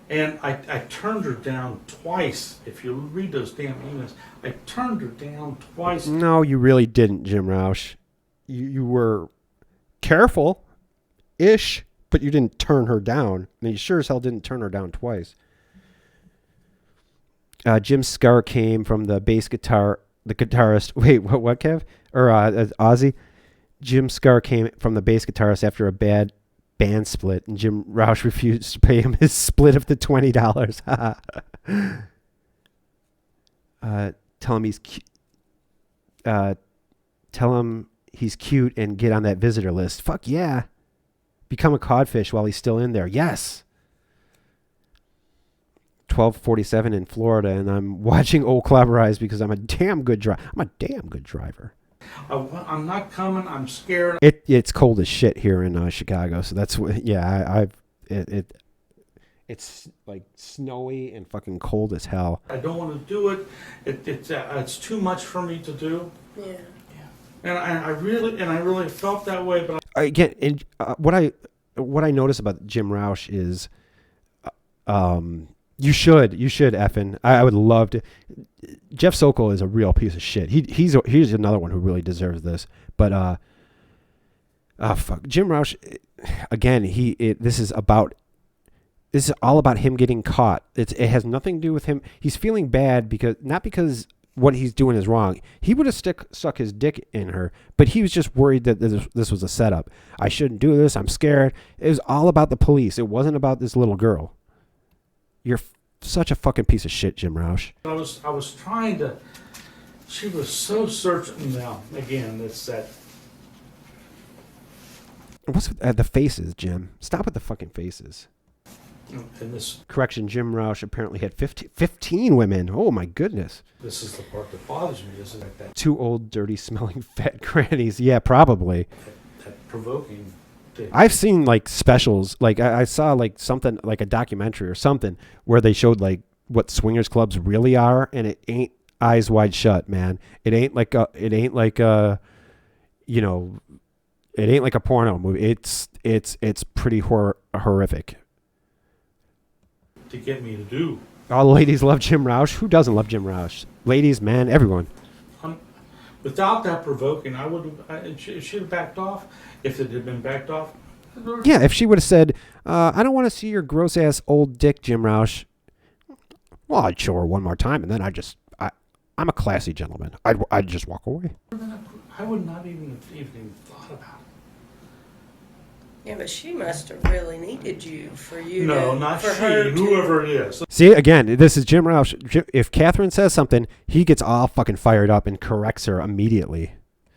And I turned her down twice. If you read those damn emails, I turned her down twice. No, you really didn't, Jim Rauch. You were careful-ish, but you didn't turn her down. And you sure as hell didn't turn her down twice. Jim Scar came from the bass guitar, the guitarist. Wait, what, Kev? Or Ozzy? Jim Scar came from the bass guitarist after a bad band split, and Jim Rauch refused to pay him his split of the $20. Tell him he's cute and get on that visitor list. Fuck yeah. Become a codfish while he's still in there. Yes. 12:47 in Florida, and I'm watching Old Clawbah Eyes because I'm a damn good driver. I'm not coming. I'm scared. It's cold as shit here in Chicago, so that's what. Yeah, it's like snowy and fucking cold as hell. I don't want to do it. It's too much for me to do. Yeah. And I really felt that way. But again, what I notice about Jim Rauch is, you should effing. I would love to. Jeff Sokol is a real piece of shit. He's another one who really deserves this. But fuck, Jim Rauch. Again, this is all about him getting caught. It has nothing to do with him. He's feeling bad because what he's doing is wrong. He would have stuck his dick in her, but he was just worried that this was a setup. I shouldn't do this. I'm scared. It was all about the police. It wasn't about this little girl. You're such a fucking piece of shit, Jim Rauch. I was trying to. She was so searching. Now again, it's that. What's with the faces, Jim? Stop with the fucking faces. And this Correction, Jim Rauch apparently had 15 women. Oh, my goodness. This is the part that bothers me. Is like that 2 old, dirty-smelling fat grannies. Yeah, probably. that provoking thing. I've seen, like, specials. Like, I saw, like, something, like a documentary or something where they showed, like, what swingers clubs really are, and it ain't eyes wide shut, man. It ain't like a porno movie. It's pretty horrific. To get me to do. All the ladies love Jim Rauch. Who doesn't love Jim Rauch? Ladies, men, everyone. Without that provoking, I would have. If she'd have backed off, if it had been backed off. Yeah, if she would have said, I don't want to see your gross ass old dick, Jim Rauch. Well, I'd show her one more time, and then I'm a classy gentleman. I'd just walk away. I would not even thought about it. Yeah, but she must have really needed you for you No, to, not for she. her to- Whoever it is. See, again, this is Jim Rauch. If Catherine says something, he gets all fucking fired up and corrects her immediately.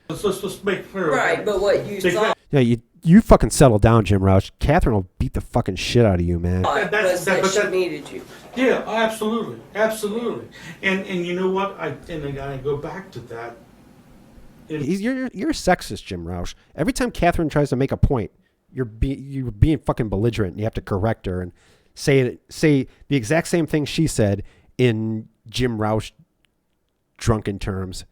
Let's make clear. Right, but what you Take thought Yeah, you fucking settle down, Jim Rauch. Catherine will beat the fucking shit out of you, man. was that she needed you. Yeah, absolutely, and you know what? I go back to that. You're sexist, Jim Rauch. Every time Catherine tries to make a point, you're being fucking belligerent. And you have to correct her and say the exact same thing she said in Jim Rauch drunken terms.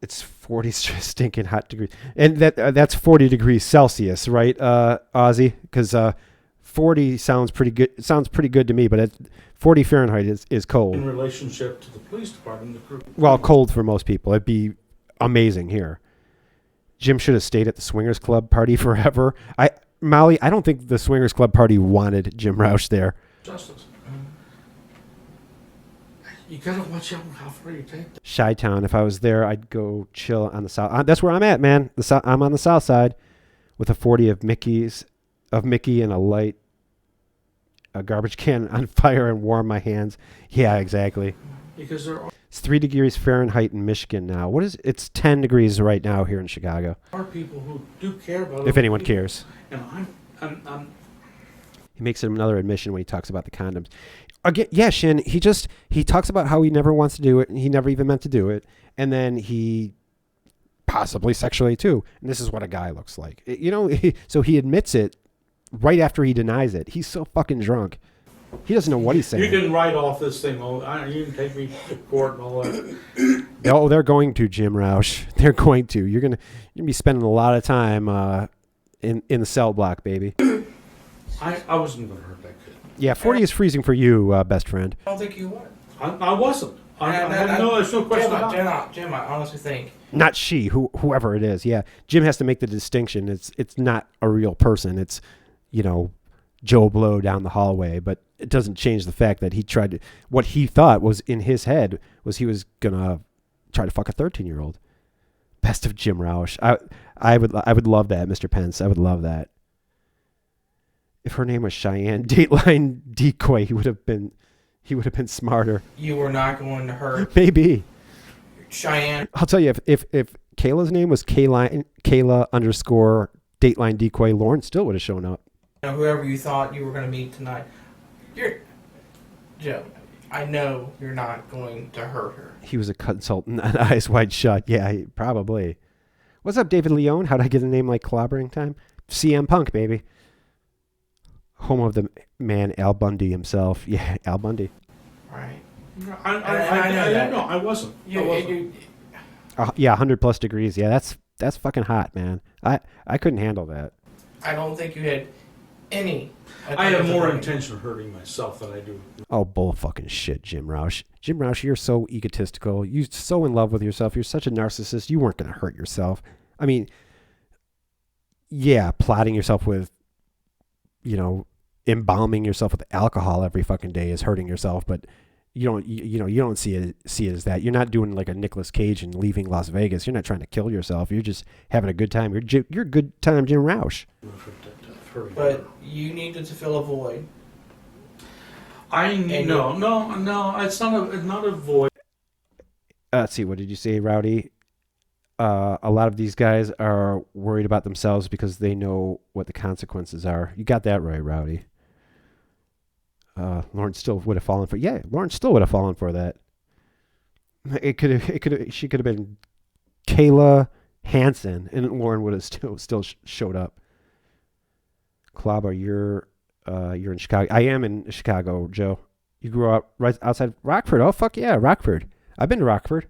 It's 40 stinking hot degrees, and that's 40 degrees Celsius, right, Ozzy? Because 40 sounds pretty good. It sounds pretty good to me, but 40 Fahrenheit is cold. In relationship to the police department, Well, cold for most people. It'd be amazing here. Jim should have stayed at the Swingers Club party forever. Molly, I don't think the Swingers Club party wanted Jim Rauch there. Justice. You gotta watch out how far you take that. Chi-Town. If I was there, I'd go chill on the south. That's where I'm at, man. I'm on the south side with a 40 of Mickey and a garbage can on fire and warm my hands. Yeah, exactly. Because It's 3 degrees Fahrenheit in Michigan now. It's 10 degrees right now here in Chicago. are people who do care about. If other anyone people. cares. And I'm He makes another admission when he talks about the condoms. Again, yeah, Shin, he talks about how he never wants to do it, and he never even meant to do it, and then he possibly sexually too. And this is what a guy looks like. So he admits it right after he denies it. He's so fucking drunk. He doesn't know what he's saying. You can write off this thing. You can take me to court and all that. Oh, they're going to, Jim Rauch. They're going to. You're gonna be spending a lot of time in the cell block, baby. I wasn't going to hurt that kid. Yeah, 40 is freezing for you, best friend. I don't think you would. I wasn't. There's no question about it. Jim, I honestly think. Not she, whoever it is. Yeah, Jim has to make the distinction. It's not a real person. It's, Joe Blow down the hallway. But it doesn't change the fact that he tried to. What he thought was in his head was he was gonna try to fuck a 13-year-old. Best of Jim Rauch. I would love that, Mr. Pence. I would love that. If her name was Cheyenne Dateline Decoy, he would have been smarter. You were not going to hurt Maybe. Cheyenne. I'll tell you, if Kayla's name was Kayla _ Dateline Decoy, Lauren still would have shown up. Whoever you thought you were going to meet tonight, Joe, I know you're not going to hurt her. He was a consultant on Eyes Wide Shut. Yeah, probably. What's up, David Leone? How'd I get a name like Clobbering Time? CM Punk, baby. Home of the man, Al Bundy himself. Yeah, Al Bundy. Right. I know that. No, I wasn't. I wasn't. Yeah, 100 plus degrees. Yeah, that's fucking hot, man. I couldn't handle that. I don't think you had any. I have more intention of hurting myself than I do. Oh, bull fucking shit, Jim Rauch. Jim Rauch, you're so egotistical. You're so in love with yourself. You're such a narcissist. You weren't going to hurt yourself. I mean, yeah, plotting yourself with, embalming yourself with alcohol every fucking day is hurting yourself. But, you don't see it as that. You're not doing like a Nicolas Cage and leaving Las Vegas. You're not trying to kill yourself. You're just having a good time. You're good time Jim Rauch. But you needed to fill a void. No. It's not a void. Let's see. What did you say, Rowdy? A lot of these guys are worried about themselves because they know what the consequences are. You got that right, Rowdy. Lawrence still would have fallen for. Yeah, Lawrence still would have fallen for that. She could have been Kayla Hansen, and Lauren would have still showed up. Clawbah, you're in Chicago. I am in Chicago, Joe. You grew up right outside Rockford. Oh fuck yeah, Rockford. I've been to Rockford,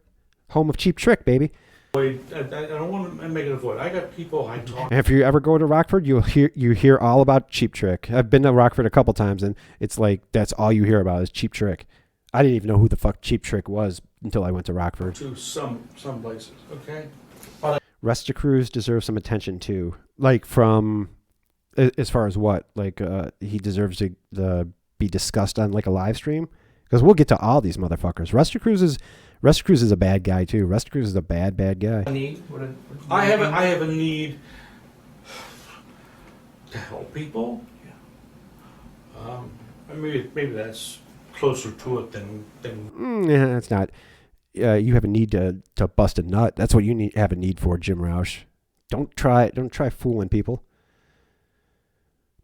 home of Cheap Trick, baby. I don't want to make it a void. I got people I talk. And if you ever go to Rockford, you hear all about Cheap Trick. I've been to Rockford a couple times, and it's like that's all you hear about is Cheap Trick. I didn't even know who the fuck Cheap Trick was until I went to Rockford. To some places, okay. Resticruz deserves some attention too. Like from as far as what, like he deserves to be discussed on like a live stream, because we'll get to all these motherfuckers. Resticruz is a bad guy too. Resticruz is a bad guy. I have a need to help people. Yeah. Maybe that's closer to it than. Yeah, it's not. You have a need to bust a nut. That's what you have a need for, Jim Rauch. Don't try fooling people.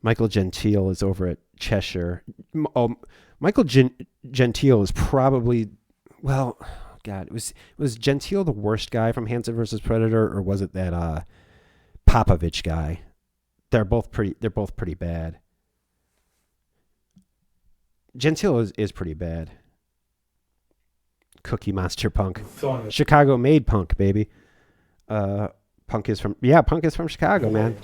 Michael Gentile is over at Cheshire. Michael Gentile is probably, well, God, was Gentile the worst guy from Hansen versus Predator, or was it that Popovich guy? They're both pretty bad. Gentile is pretty bad. Cookie Monster Punk. Chicago made Punk, baby. Punk is from Chicago, man.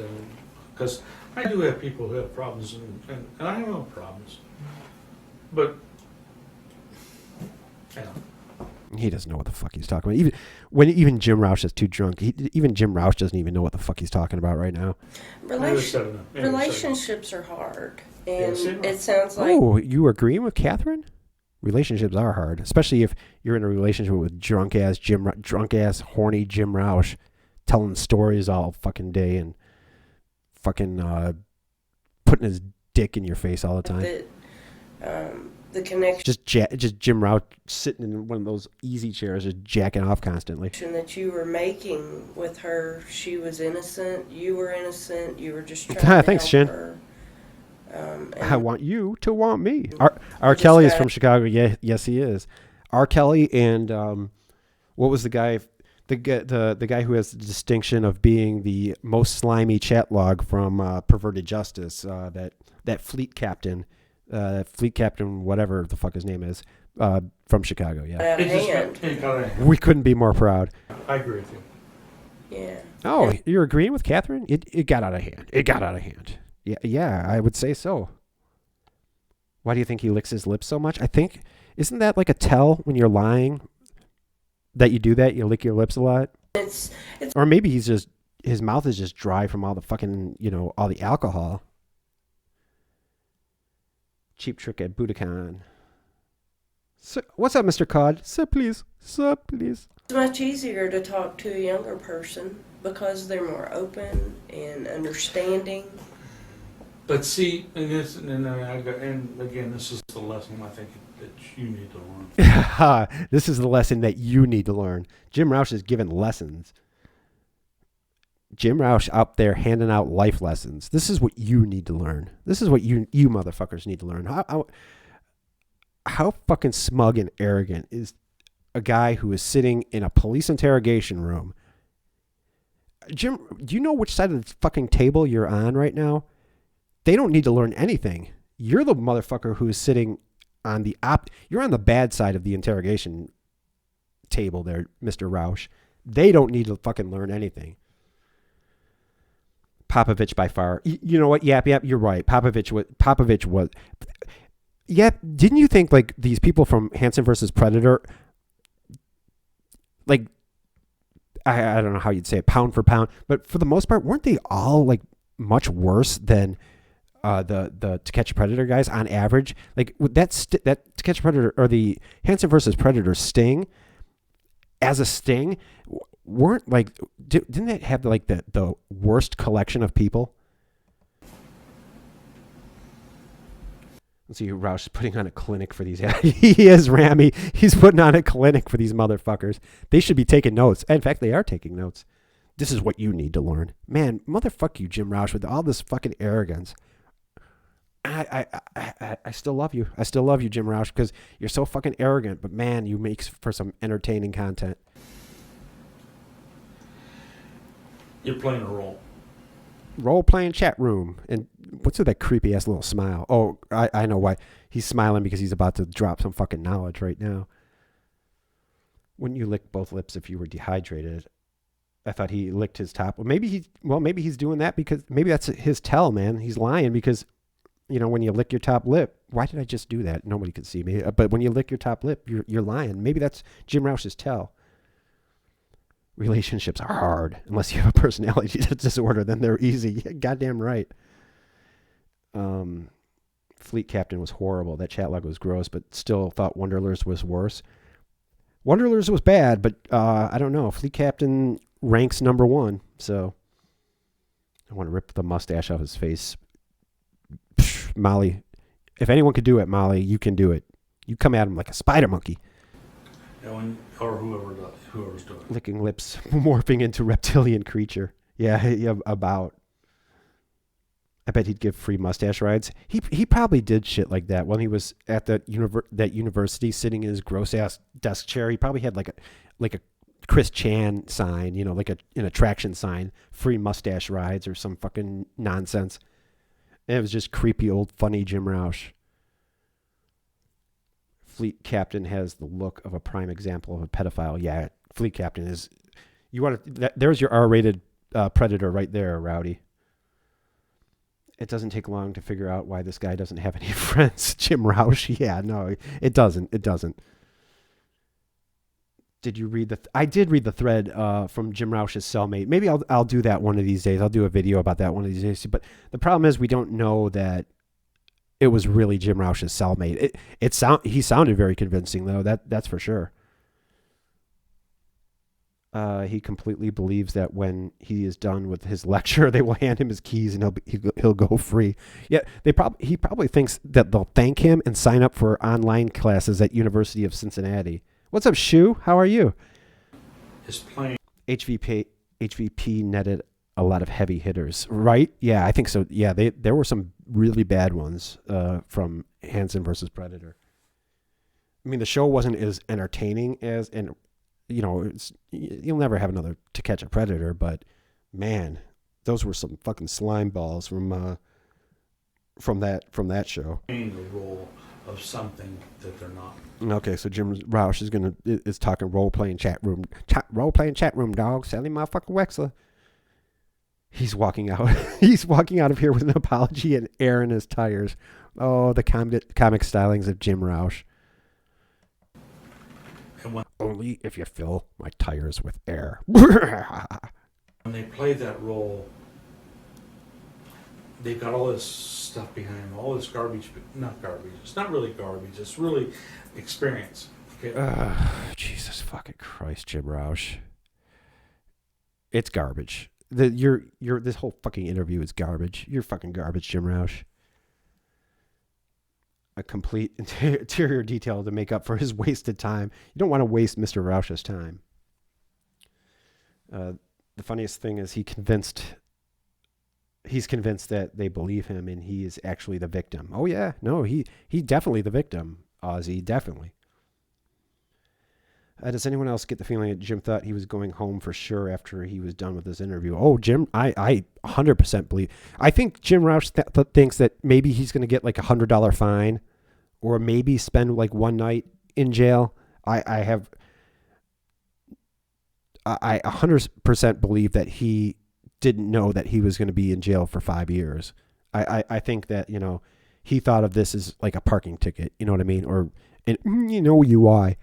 Because I do have people who have problems, and I have no problems. But, you know. He doesn't know what the fuck he's talking about. Even Jim Rauch is too drunk. Even Jim Rauch doesn't even know what the fuck he's talking about right now. Relationships are hard. And it sounds like... Oh, you agreeing with Catherine? Relationships are hard, especially if you're in a relationship with drunk ass, horny Jim Rauch, telling stories all fucking day and fucking putting his dick in your face all the time. The connection, just Jim Rauch sitting in one of those easy chairs, just jacking off constantly. That you were making with her, she was innocent. You were innocent. You were just trying to Thanks, help Shin. her. I want you to want me. R. Kelly is from Chicago. Yeah, yes, he is. R. Kelly and what was the guy? The guy who has the distinction of being the most slimy chat log from Perverted Justice. That fleet captain, whatever the fuck his name is, from Chicago. Yeah. We couldn't be more proud. I agree with you. Yeah. Oh, you're agreeing with Catherine? It got out of hand. Yeah, I would say so. Why do you think he licks his lips so much? I think, isn't that like a tell when you're lying that you do that? You lick your lips a lot? It's or maybe his mouth is just dry from all the fucking, all the alcohol. Cheap Trick at Budokan. Sir, what's up, Mr. Cod? Sir, please. It's much easier to talk to a younger person because they're more open and understanding. But see, and again, this is the lesson I think that you need to learn. This is the lesson that you need to learn. Jim Rauch is giving lessons. Jim Rauch out there handing out life lessons. This is what you need to learn. This is what you motherfuckers need to learn. How fucking smug and arrogant is a guy who is sitting in a police interrogation room? Jim, do you know which side of the fucking table you're on right now? They don't need to learn anything. You're the motherfucker who is sitting on you're on the bad side of the interrogation table there, Mr. Rauch. They don't need to fucking learn anything. Popovich by far. You know what? Yep, you're right. Popovich was. Yeah, didn't you think like these people from Hansen versus Predator, like, I don't know how you'd say it, pound for pound, but for the most part, weren't they all like much worse than the To Catch a Predator guys on average, like with that To Catch a Predator or the Hansen versus Predator sting as a sting weren't like didn't that have like the worst collection of people? Let's see, Rauch's putting on a clinic for these. He is, Rami. He's putting on a clinic for these motherfuckers. They should be taking notes. In fact, they are taking notes. This is what you need to learn. Man, motherfuck you, Jim Rauch, with all this fucking arrogance. I still love you. I still love you, Jim Rauch, because you're so fucking arrogant. But man, you make for some entertaining content. You're playing a role. Role-playing chat room. And what's with that creepy-ass little smile? Oh, I know why. He's smiling because he's about to drop some fucking knowledge right now. Wouldn't you lick both lips if you were dehydrated? I thought he licked his top. Well, maybe he's doing that because maybe that's his tell, man. He's lying because, you know, when you lick your top lip, why did I just do that? Nobody could see me. But when you lick your top lip, you're lying. Maybe that's Jim Rauch's tell. Relationships are hard. Unless you have a personality disorder, then they're easy. Goddamn right. Fleet Captain was horrible. That chat log was gross, but still thought Wonderlers was worse. Wonderlers was bad, but I don't know. Fleet Captain ranks number 1, so I want to rip the mustache off his face. Psh, Molly, if anyone could do it, Molly, you can do it. You come at him like a spider monkey. Or whoever's doing it. Licking lips, morphing into reptilian creature. Yeah, about. I bet he'd give free mustache rides. He probably did shit like that when he was at that university, sitting in his gross ass desk chair. He probably had like a Chris Chan sign, you know, like an attraction sign, free mustache rides or some fucking nonsense. And it was just creepy old funny Jim Rauch. Fleet Captain has the look of a prime example of a pedophile. Yeah, Fleet Captain is. You want to? There's your R-rated Predator right there, Rowdy. It doesn't take long to figure out why this guy doesn't have any friends. Jim Rauch. Yeah, no, it doesn't. It doesn't. Did you read I did read the thread from Jim Rauch's cellmate. Maybe I'll do that one of these days. I'll do a video about that one of these days. But the problem is we don't know that it was really Jim Rauch's cellmate. He sounded very convincing though. That's for sure. He completely believes that when he is done with his lecture, they will hand him his keys and he'll go free. Yeah, he probably thinks that they'll thank him and sign up for online classes at University of Cincinnati. What's up, Shu? How are you? His plane. HVP netted a lot of heavy hitters, right? Yeah, I think so. Yeah, there were some really bad ones from Hansen versus Predator. I mean, the show wasn't as entertaining as, and you know, you'll never have another To Catch a Predator, but man, those were some fucking slime balls from that show. Playing the role of something that they're not. Okay, so Jim Rauch is talking role playing chat room, dog. Selling motherfucking Wexler. He's walking out. He's walking out of here with an apology and air in his tires. Oh, the comic stylings of Jim Rauch. Only if you fill my tires with air. When they play that role, they've got all this stuff behind them, all this garbage. Not garbage. It's not really garbage. It's really experience. Okay. Jesus fucking Christ, Jim Rauch. It's garbage. This whole fucking interview is garbage. You're fucking garbage, Jim Rauch. A complete interior detail to make up for his wasted time. You don't want to waste Mr. Rauch's time. The funniest thing is he's convinced that they believe him and he is actually the victim. Oh yeah, no, he definitely the victim, Ozzy, definitely. Does anyone else get the feeling that Jim thought he was going home for sure after he was done with this interview? Oh, Jim, I 100% believe. I think Jim Rauch thinks that maybe he's going to get like $100 fine or maybe spend like one night in jail. I 100% believe that he didn't know that he was going to be in jail for 5 years. I think that, you know, he thought of this as like a parking ticket. You know what I mean? And you know why.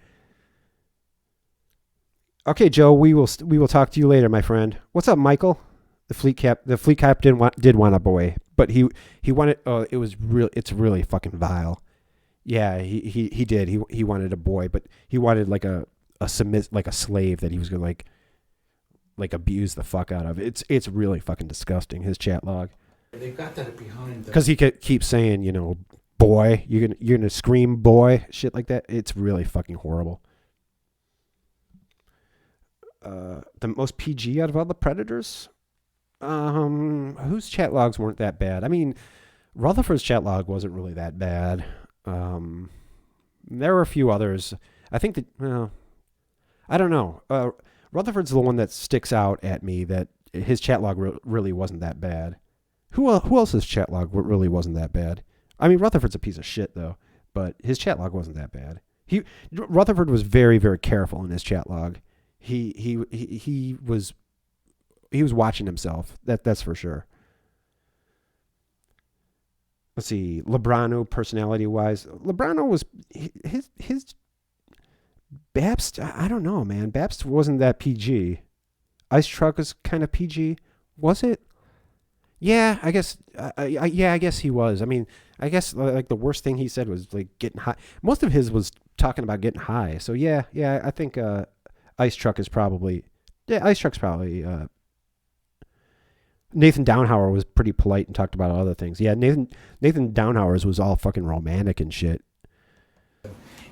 Okay, Joe, we will talk to you later, my friend. What's up, Michael? The fleet cap did want a boy, but he wanted. It's really fucking vile. Yeah, he did. He wanted a boy, but he wanted like a slave that he was gonna like abuse the fuck out of. It's really fucking disgusting. His chat log. They've got that behind them. Because he keeps saying, boy, you're gonna scream, boy, shit like that. It's really fucking horrible. The most PG out of all the Predators. Whose chat logs weren't that bad? I mean, Rutherford's chat log wasn't really that bad. There were a few others. I think that, well, I don't know. Rutherford's the one that sticks out at me, that his chat log really wasn't that bad. Who else's chat log really wasn't that bad? I mean, Rutherford's a piece of shit, though, but his chat log wasn't that bad. Rutherford was very, very careful in his chat log. He was watching himself. That's for sure. Let's see. Lebrano, personality-wise, Lebrano was his Babst. I don't know, man. Babst wasn't that PG. Ice Truck was kind of PG. Was it? Yeah, I guess. I guess he was. I mean, I guess like the worst thing he said was like getting high. Most of his was talking about getting high. So yeah. I think Ice Truck is probably. Yeah, Ice Truck's probably. Nathan Downhauer was pretty polite and talked about other things. Yeah, Nathan Downhauer's was all fucking romantic and shit.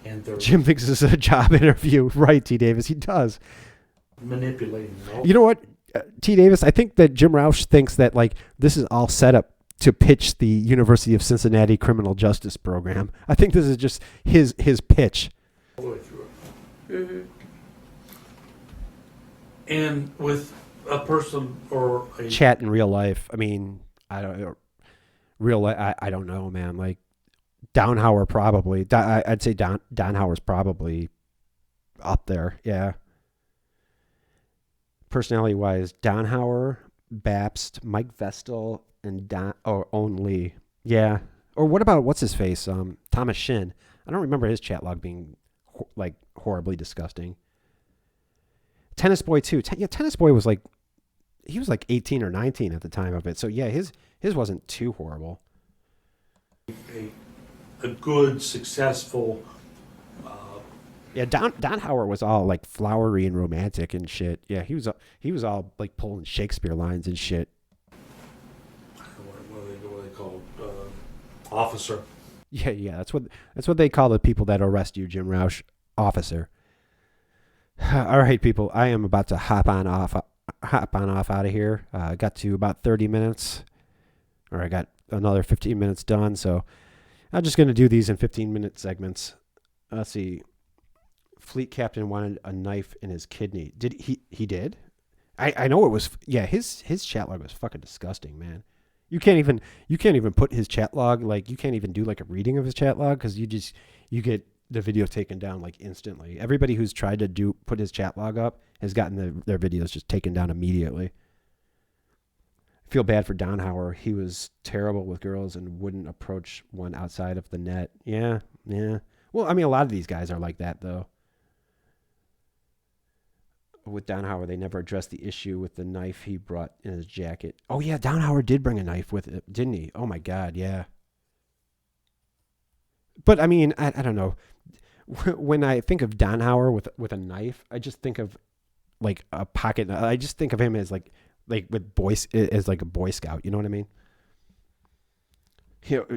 And they're Jim thinks this is a job interview, right? T. Davis, he does. manipulating. You know what, T. Davis? I think that Jim Rauch thinks that like this is all set up to pitch the University of Cincinnati criminal justice program. I think this is just his pitch. All the way through it. Mm-hmm. And with a person or a Chat in real life. I mean, I don't real life. I don't know, man. Like Downhauer probably. I'd say Downhauer's probably up there. Yeah. Personality wise, Downhauer, Babst, Mike Vestal, and Owen Lee. Yeah. Or what about what's his face? Thomas Shin. I don't remember his chat log being like horribly disgusting. Tennis Boy too. Tennis Boy was like, he was like 18 or 19 at the time of it. So yeah, his wasn't too horrible. a good, successful. Yeah, Downhauer was all like flowery and romantic and shit. Yeah, he was all like pulling Shakespeare lines and shit. What are they called? Officer. Yeah, that's what they call the people that arrest you, Jim Rauch, officer. All right, people, I am about to hop on off out of here. I got to about 30 minutes, or I got another 15 minutes done. So I'm just going to do these in 15-minute segments. Let's see. Fleet Captain wanted a knife in his kidney. Did he did? I know it was. Yeah, his chat log was fucking disgusting, man. You can't even put his chat log, like you can't even do like a reading of his chat log because you get the video taken down like instantly. Everybody who's tried to put his chat log up has gotten their videos just taken down immediately. I feel bad for Downhauer. He was terrible with girls and wouldn't approach one outside of the net. Yeah. Well, I mean, a lot of these guys are like that though. With Downhauer, they never addressed the issue with the knife he brought in his jacket. Oh yeah, Downhauer did bring a knife with it, didn't he? Oh my God, yeah. But I mean, I don't know. When I think of Downhauer with a knife, I just think of like a pocket. I just think of him as like with boys, as like a Boy Scout. You know what I mean?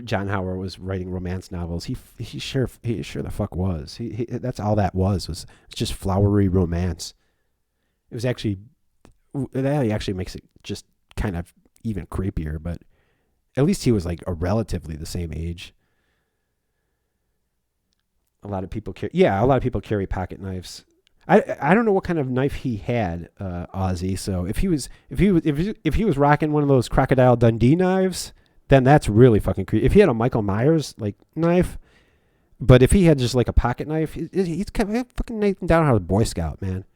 John Howard was writing romance novels. He sure the fuck was. He that's all that was just flowery romance. That actually makes it just kind of even creepier. But at least he was like a relatively the same age. A lot of people carry pocket knives. I don't know what kind of knife he had, Ozzy. So if he was rocking one of those Crocodile Dundee knives, then that's really fucking creepy. If he had a Michael Myers like knife, but if he had just like a pocket knife, he's kind of fucking Nathan Downhauer, Boy Scout, man.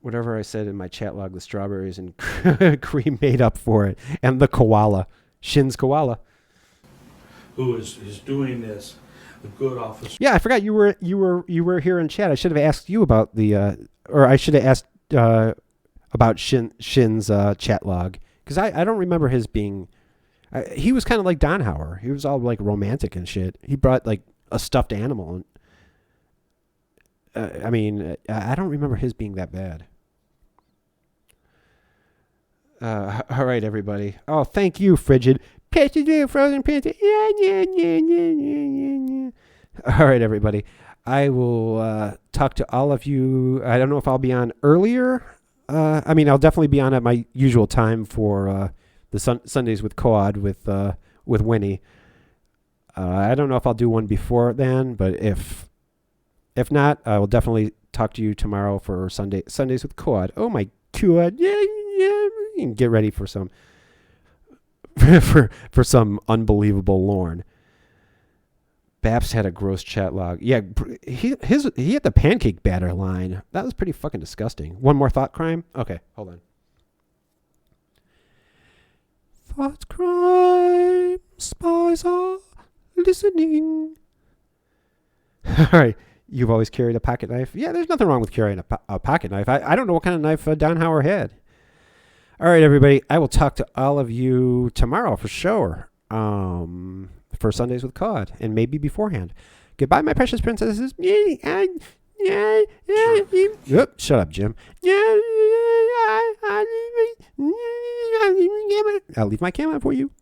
Whatever I said in my chat log, the strawberries and cream made up for it, and the koala, Shin's koala, Who is doing this? A good officer. Yeah, I forgot you were here in chat. I should have asked you about the, or I should have asked about Shin's chat log, because I don't remember his being. He was kind of like Don Hauer. He was all like romantic and shit. He brought like a stuffed animal. And, I don't remember his being that bad. All right, everybody. Oh, thank you, Frigid. Frozen Pizza. All right, everybody. I will talk to all of you. I don't know if I'll be on earlier. I'll definitely be on at my usual time for the Sundays with Coad with Winnie. I don't know if I'll do one before then, but if not, I will definitely talk to you tomorrow for Sundays with Coad. Oh my God! Yeah. And get ready for some for some unbelievable Lorne. Babs had a gross chat log. Yeah, he had the pancake batter line. That was pretty fucking disgusting. One more thought crime? Okay, hold on. Thought crime. Spies are listening. All right. You've always carried a pocket knife? Yeah, there's nothing wrong with carrying a pocket knife. I don't know what kind of knife Don Hauer had. All right, everybody. I will talk to all of you tomorrow for sure. For Sundays with Cod, and maybe beforehand. Goodbye, my precious princesses. Yep, shut up, Jim. I'll leave my camera for you.